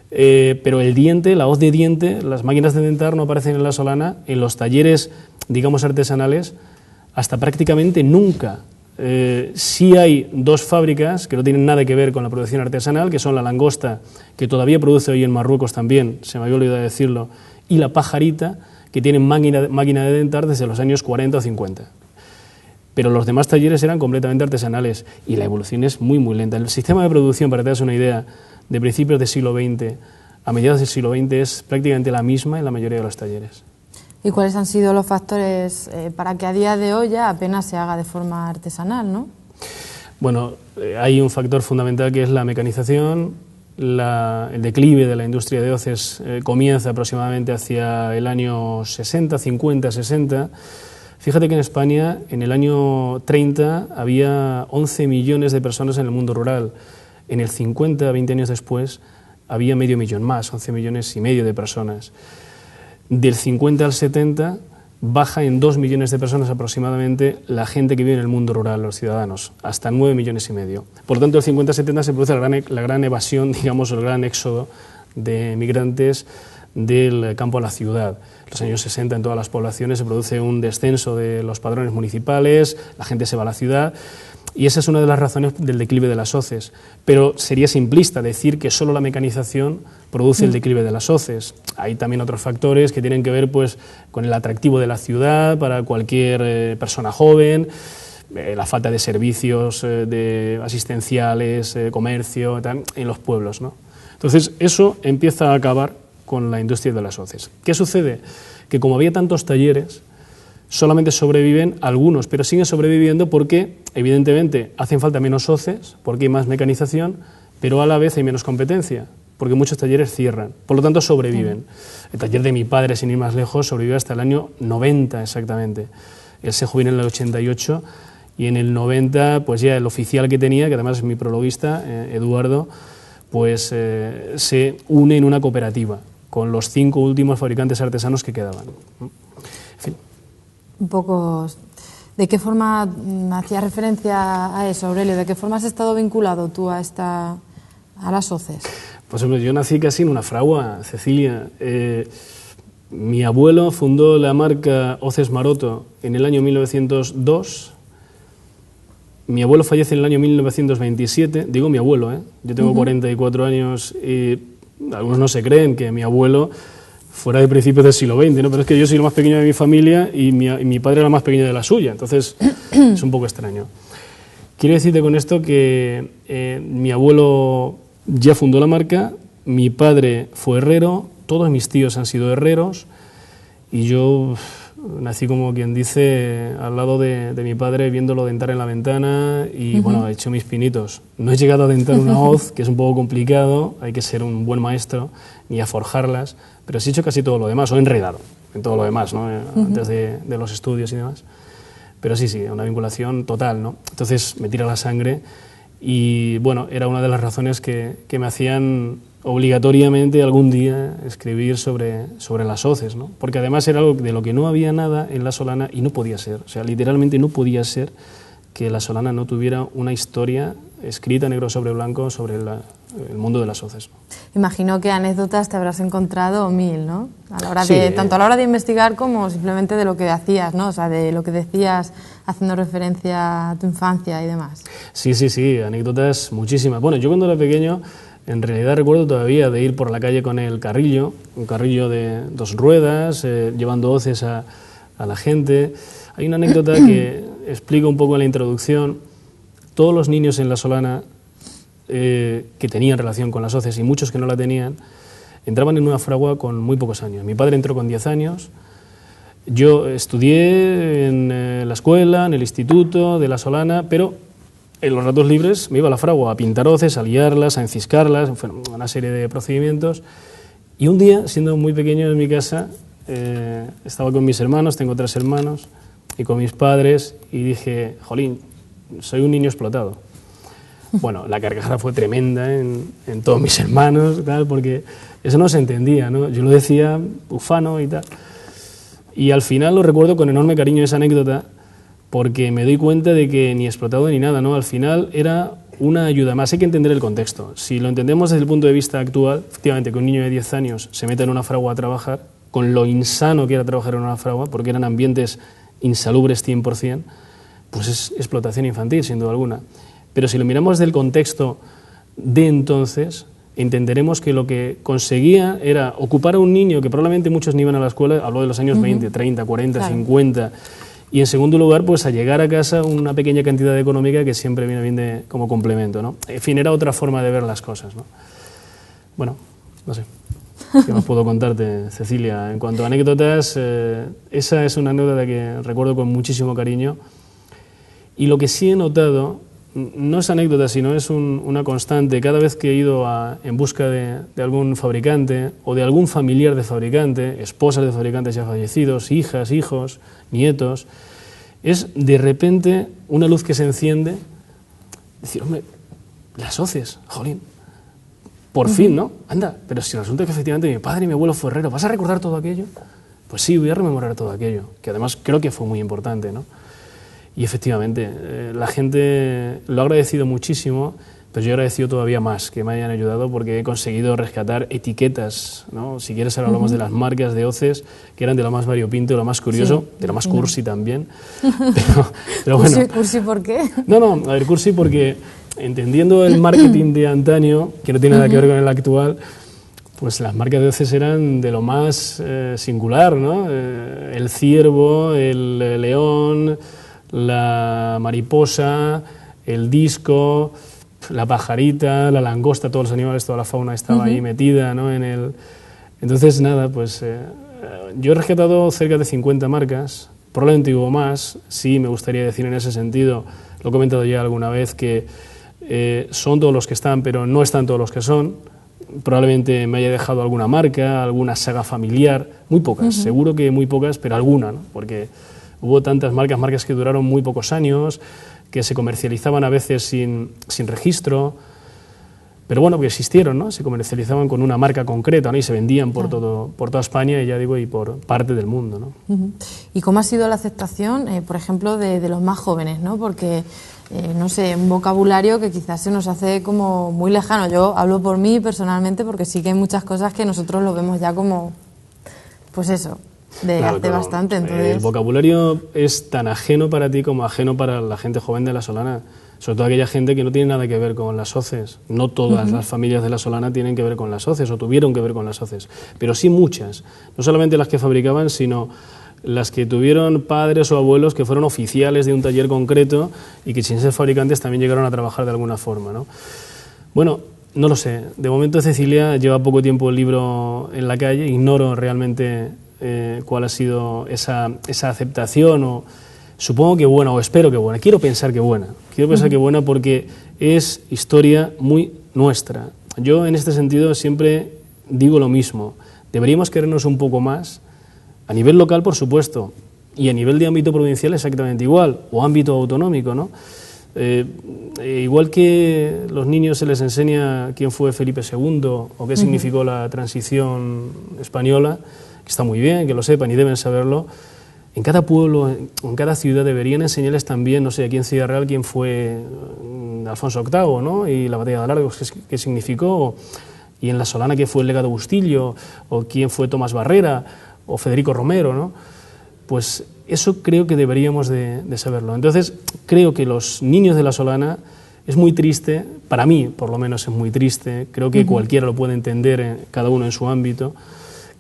Pero el diente, la hoz de diente, las máquinas de dentar no aparecen en La Solana, en los talleres, digamos, artesanales, hasta prácticamente nunca. Sí hay 2 fábricas que no tienen nada que ver con la producción artesanal, que son la Langosta, que todavía produce hoy en Marruecos también, se me había olvidado decirlo, y la Pajarita, que tienen máquina de dentar desde los años 40 o 50. Pero los demás talleres eran completamente artesanales y la evolución es muy, muy lenta. El sistema de producción, para que te hagas una idea, de principios del siglo XX a mediados del siglo XX es prácticamente la misma en la mayoría de los talleres. ¿Y cuáles han sido los factores para que a día de hoy ya apenas se haga de forma artesanal, no? Bueno, hay un factor fundamental que es la mecanización. El declive de la industria de hoces comienza aproximadamente hacia el año 60, 50, 60. Fíjate que en España en el año 30 había 11 millones de personas en el mundo rural. En el 50, 20 años después, había medio millón más, 11 millones y medio de personas. Del 50 al 70 baja en 2 millones de personas aproximadamente la gente que vive en el mundo rural, los ciudadanos, hasta 9 millones y medio. Por lo tanto, el 50-70 se produce la gran evasión, digamos, el gran éxodo de migrantes del campo a la ciudad. En los años 60 en todas las poblaciones se produce un descenso de los padrones municipales, la gente se va a la ciudad y esa es una de las razones del declive de las hoces. Pero sería simplista decir que solo la mecanización produce el declive de las hoces. Hay también otros factores que tienen que ver pues, con el atractivo de la ciudad para cualquier persona joven, la falta de servicios asistenciales, comercio, tal, en los pueblos, ¿no? Entonces, eso empieza a acabar con la industria de las hoces. ¿Qué sucede? Que como había tantos talleres, solamente sobreviven algunos, pero siguen sobreviviendo porque, evidentemente, hacen falta menos hoces, porque hay más mecanización, pero a la vez hay menos competencia, porque muchos talleres cierran. Por lo tanto, sobreviven. El taller de mi padre, sin ir más lejos, sobrevivió hasta el año 90 exactamente. Él se jubiló en el 88 y en el 90, pues ya el oficial que tenía, que además es mi prologuista, Eduardo, pues se une en una cooperativa con los 5 últimos fabricantes artesanos que quedaban. En fin. Un poco, ¿de qué forma hacías referencia a eso, Aurelio? ¿De qué forma has estado vinculado tú a las hoces? Pues hombre, yo nací casi en una fragua, Cecilia. Mi abuelo fundó la marca Hoces Maroto en el año 1902. Mi abuelo fallece en el año 1927. Digo mi abuelo, ¿eh? Yo tengo 44 años y algunos no se creen que mi abuelo fuera de principios del siglo XX, ¿no? Pero es que yo soy el más pequeño de mi familia y mi padre era el más pequeño de la suya, entonces es un poco extraño. Quiero decirte con esto que mi abuelo ya fundó la marca, mi padre fue herrero, todos mis tíos han sido herreros y yo nací, como quien dice, al lado de mi padre viéndolo dentar en la ventana y bueno, he hecho mis pinitos. No he llegado a dentar una hoz, que es un poco complicado, hay que ser un buen maestro, ni a forjarlas, pero sí he hecho casi todo lo demás, o enredado en todo lo demás, ¿no? Antes de los estudios y demás. Pero sí, una vinculación total, ¿no? Entonces me tira la sangre y bueno, era una de las razones que me hacían obligatoriamente algún día escribir sobre las hoces, ¿no? Porque además era algo de lo que no había nada en La Solana y no podía ser, o sea, literalmente no podía ser que La Solana no tuviera una historia escrita negro sobre blanco sobre el mundo de las hoces, ¿no? Imagino que anécdotas te habrás encontrado 1000, ¿no? A la hora de, tanto a la hora de investigar como simplemente de lo que hacías, ¿no? O sea, de lo que decías haciendo referencia a tu infancia y demás. Sí, anécdotas muchísimas. Bueno, yo cuando era pequeño, en realidad recuerdo todavía de ir por la calle con el carrillo, un carrillo de 2 ruedas, llevando hoces a la gente. Hay una anécdota que explico un poco en la introducción. Todos los niños en La Solana que tenían relación con las hoces y muchos que no la tenían, entraban en una fragua con muy pocos años. Mi padre entró con 10 años. Yo estudié en la escuela, en el instituto de La Solana, pero en los ratos libres me iba a la fragua a pintar hoces, a liarlas, a enciscarlas, una serie de procedimientos. Y un día, siendo muy pequeño en mi casa, estaba con mis hermanos, tengo 3 hermanos, y con mis padres, y dije, jolín, soy un niño explotado. Bueno, la carcajada fue tremenda en todos mis hermanos, tal, porque eso no se entendía, ¿no? Yo lo decía ufano y tal. Y al final lo recuerdo con enorme cariño esa anécdota, porque me doy cuenta de que ni explotado ni nada, ¿no? Al final era una ayuda más. Hay que entender el contexto. Si lo entendemos desde el punto de vista actual, efectivamente, que un niño de 10 años se meta en una fragua a trabajar, con lo insano que era trabajar en una fragua, porque eran ambientes insalubres 100%, pues es explotación infantil, sin duda alguna. Pero si lo miramos desde el contexto de entonces, entenderemos que lo que conseguía era ocupar a un niño, que probablemente muchos ni iban a la escuela, hablo de los años 20, 30, 40, claro, 50, y en segundo lugar, pues a llegar a casa una pequeña cantidad económica que siempre viene bien como complemento, ¿no? En fin, era otra forma de ver las cosas, ¿no? Bueno, no sé. ¿Qué más puedo contarte, Cecilia? En cuanto a anécdotas, esa es una anécdota que recuerdo con muchísimo cariño. Y lo que sí he notado, no es anécdota, sino es una constante. Cada vez que he ido en busca de algún fabricante o de algún familiar de fabricante, esposas de fabricantes ya fallecidos, hijas, hijos, nietos, es de repente una luz que se enciende. Decir, hombre, las hoces, jolín. Por fin, ¿no? Anda, pero si resulta que efectivamente mi padre y mi abuelo fue herrero, ¿vas a recordar todo aquello? Pues sí, voy a rememorar todo aquello, que además creo que fue muy importante, ¿no? Y efectivamente, la gente lo ha agradecido muchísimo, pero yo he agradecido todavía más que me hayan ayudado porque he conseguido rescatar etiquetas, ¿no? Si quieres ahora hablamos de las marcas de hoces, que eran de lo más variopinto, de lo más curioso, de lo más cursi también. Pero bueno. ¿Cursi por qué? No, a ver, cursi porque entendiendo el marketing de antaño, que no tiene nada que ver con el actual, pues las marcas de hoces eran de lo más singular, ¿no? El ciervo, el león, la mariposa, el disco, la pajarita, la langosta, todos los animales, toda la fauna estaba ahí metida, ¿no? Entonces, nada, pues yo he rescatado cerca de 50 marcas, probablemente hubo más, sí, me gustaría decir en ese sentido, lo he comentado ya alguna vez, que son todos los que están, pero no están todos los que son. Probablemente me haya dejado alguna marca, alguna saga familiar, muy pocas, seguro que muy pocas, pero alguna, ¿no? Porque hubo tantas marcas que duraron muy pocos años, que se comercializaban a veces sin registro, pero bueno, que existieron, ¿no? Se comercializaban con una marca concreta, ¿no? Y se vendían por toda España y ya digo, y por parte del mundo, ¿no? ¿Y cómo ha sido la aceptación, por ejemplo, de los más jóvenes, ¿no? Porque no sé, un vocabulario que quizás se nos hace como muy lejano. Yo hablo por mí personalmente porque sí que hay muchas cosas que nosotros lo vemos ya como, pues eso, de hace bastante. Entonces... El vocabulario es tan ajeno para ti como ajeno para la gente joven de La Solana, sobre todo aquella gente que no tiene nada que ver con las hoces. No todas las familias de La Solana tienen que ver con las hoces o tuvieron que ver con las hoces, pero sí muchas, no solamente las que fabricaban, sino las que tuvieron padres o abuelos que fueron oficiales de un taller concreto y que sin ser fabricantes también llegaron a trabajar de alguna forma, ¿no? Bueno, no lo sé. De momento Cecilia lleva poco tiempo el libro en la calle, ignoro realmente cuál ha sido esa aceptación, o supongo que buena, o espero que buena. Quiero pensar que buena porque es historia muy nuestra. Yo en este sentido siempre digo lo mismo. Deberíamos querernos un poco más. A nivel local, por supuesto, y a nivel de ámbito provincial exactamente igual, o ámbito autonómico, ¿no? Igual que los niños se les enseña quién fue Felipe II o qué significó la transición española, que está muy bien, que lo sepan y deben saberlo, en cada pueblo, en cada ciudad deberían enseñarles también, no sé, aquí en Ciudad Real quién fue Alfonso VIII, ¿no? Y la batalla de Alargos, qué significó, y en La Solana qué fue el legado Bustillo, o quién fue Tomás Barrera, o Federico Romero, ¿no? Pues eso creo que deberíamos de saberlo. Entonces, creo que los niños de La Solana es muy triste, para mí por lo menos es muy triste, creo que cualquiera lo puede entender, cada uno en su ámbito,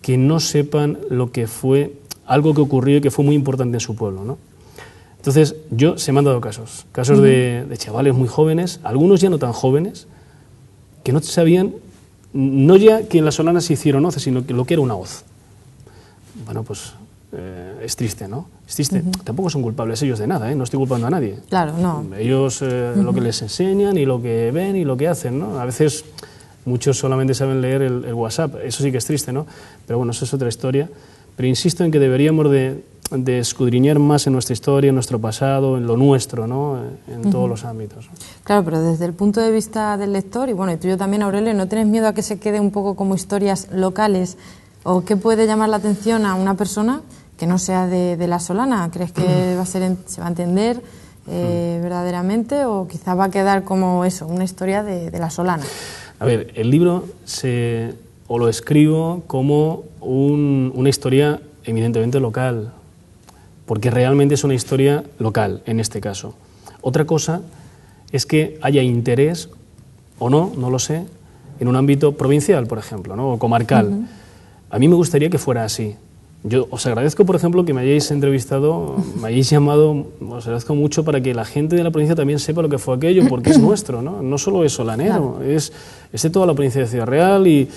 que no sepan lo que fue algo que ocurrió y que fue muy importante en su pueblo, ¿no? Entonces, se me han dado casos de chavales muy jóvenes, algunos ya no tan jóvenes, que no sabían, no ya que en La Solana se hicieron hoces, sino que lo que era una hoz. Bueno, pues es triste, ¿no? Es triste. Tampoco son culpables ellos de nada, ¿eh? No estoy culpando a nadie. Claro, no. Ellos lo que les enseñan y lo que ven y lo que hacen, ¿no? A veces muchos solamente saben leer el WhatsApp, eso sí que es triste, ¿no? Pero bueno, eso es otra historia. Pero insisto en que deberíamos de escudriñar más en nuestra historia, en nuestro pasado, en lo nuestro, ¿no? En todos los ámbitos. Claro, pero desde el punto de vista del lector, y bueno, y tú y yo también, Aurelio, ¿no tienes miedo a que se quede un poco como historias locales? ¿O qué puede llamar la atención a una persona que no sea de La Solana? ¿Crees que se va a entender verdaderamente, o quizás va a quedar como eso, una historia de La Solana? A ver, el libro lo escribo como una historia eminentemente local, porque realmente es una historia local, en este caso. Otra cosa es que haya interés, o no lo sé, en un ámbito provincial, por ejemplo, ¿no? O comarcal. A mí me gustaría que fuera así. Yo os agradezco, por ejemplo, que me hayáis entrevistado, me hayáis llamado, os agradezco mucho para que la gente de la provincia también sepa lo que fue aquello, porque es nuestro, ¿no? No solo es solanero, claro. es de toda la provincia de Ciudad Real y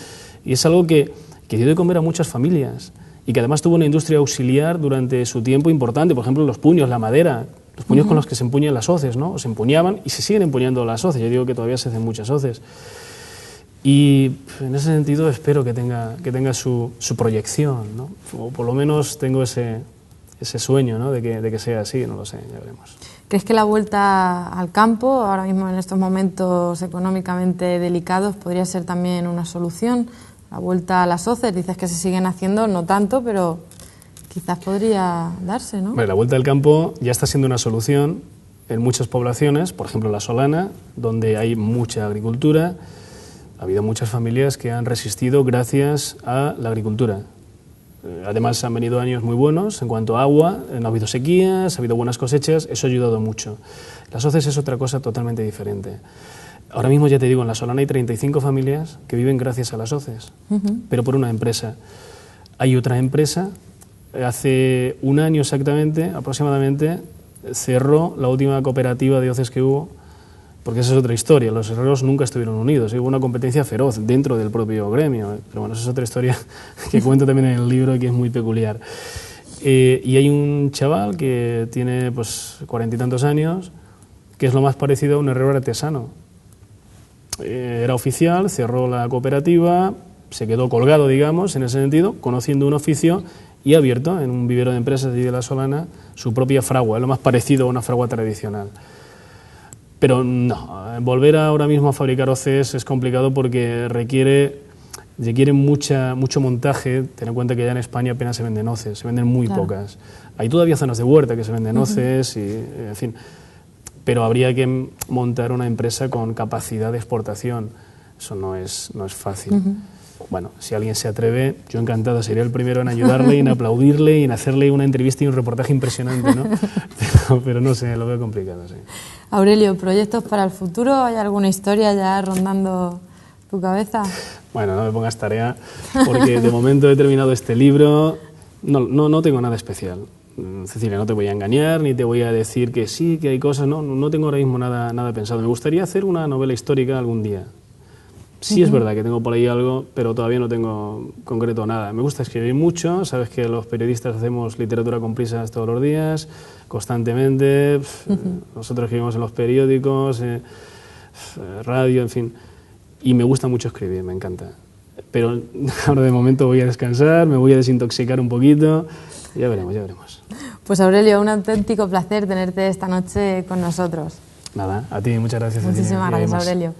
es algo que dio de comer a muchas familias y que además tuvo una industria auxiliar durante su tiempo importante, por ejemplo, los puños, la madera, los puños con los que se empuñan las hoces, ¿no? Se empuñaban y se siguen empuñando las hoces, yo digo que todavía se hacen muchas hoces. Y en ese sentido espero que tenga su proyección, ¿no? O por lo menos tengo ese sueño, ¿no? de que sea así, no lo sé, ya veremos. ¿Crees que la vuelta al campo, ahora mismo en estos momentos económicamente delicados, podría ser también una solución? La vuelta a las hoces, dices que se siguen haciendo, no tanto, pero quizás podría darse, ¿no? Bueno, la vuelta al campo ya está siendo una solución en muchas poblaciones, por ejemplo la Solana, donde hay mucha agricultura. Ha habido muchas familias que han resistido gracias a la agricultura. Además han venido años muy buenos en cuanto a agua, no ha habido sequías, ha habido buenas cosechas, eso ha ayudado mucho. Las hoces es otra cosa totalmente diferente. Ahora mismo ya te digo, en la Solana hay 35 familias que viven gracias a las hoces, pero por una empresa. Hay otra empresa, hace un año exactamente, aproximadamente, cerró la última cooperativa de hoces que hubo, porque esa es otra historia, los herreros nunca estuvieron unidos, hubo una competencia feroz dentro del propio gremio, pero bueno, esa es otra historia que cuento también en el libro y que es muy peculiar. Y hay un chaval que tiene pues 40 y tantos años, que es lo más parecido a un herrero artesano. Era oficial, cerró la cooperativa, se quedó colgado, digamos, en ese sentido, conociendo un oficio y ha abierto en un vivero de empresas de la Solana su propia fragua, lo más parecido a una fragua tradicional. Pero no, volver ahora mismo a fabricar hoces es complicado porque requiere mucho montaje. Ten en cuenta que ya en España apenas se venden hoces, se venden muy pocas. Hay todavía zonas de huerta que se venden hoces, y, en fin, pero habría que montar una empresa con capacidad de exportación. Eso no es fácil. Bueno, si alguien se atreve, yo encantado, sería el primero en ayudarle, en aplaudirle y en hacerle una entrevista y un reportaje impresionante, ¿no? Pero no sé, lo veo complicado, sí. Aurelio, ¿proyectos para el futuro? ¿Hay alguna historia ya rondando tu cabeza? Bueno, no me pongas tarea, porque de momento he terminado este libro, no tengo nada especial. Cecilia, no te voy a engañar, ni te voy a decir que sí, que hay cosas, no tengo ahora mismo nada pensado. Me gustaría hacer una novela histórica algún día. Sí es verdad que tengo por ahí algo, pero todavía no tengo concreto nada. Me gusta escribir mucho, sabes que los periodistas hacemos literatura con prisas todos los días, constantemente, nosotros escribimos en los periódicos, radio, en fin, y me gusta mucho escribir, me encanta. Pero ahora de momento voy a descansar, me voy a desintoxicar un poquito, ya veremos. Pues Aurelio, un auténtico placer tenerte esta noche con nosotros. Nada, a ti, muchas gracias. Muchísimas gracias, Aurelio.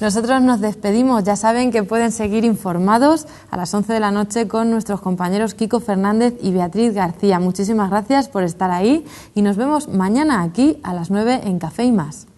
Nosotros nos despedimos, ya saben que pueden seguir informados a las 11 de la noche con nuestros compañeros Kiko Fernández y Beatriz García. Muchísimas gracias por estar ahí y nos vemos mañana aquí a las 9 en Café y Más.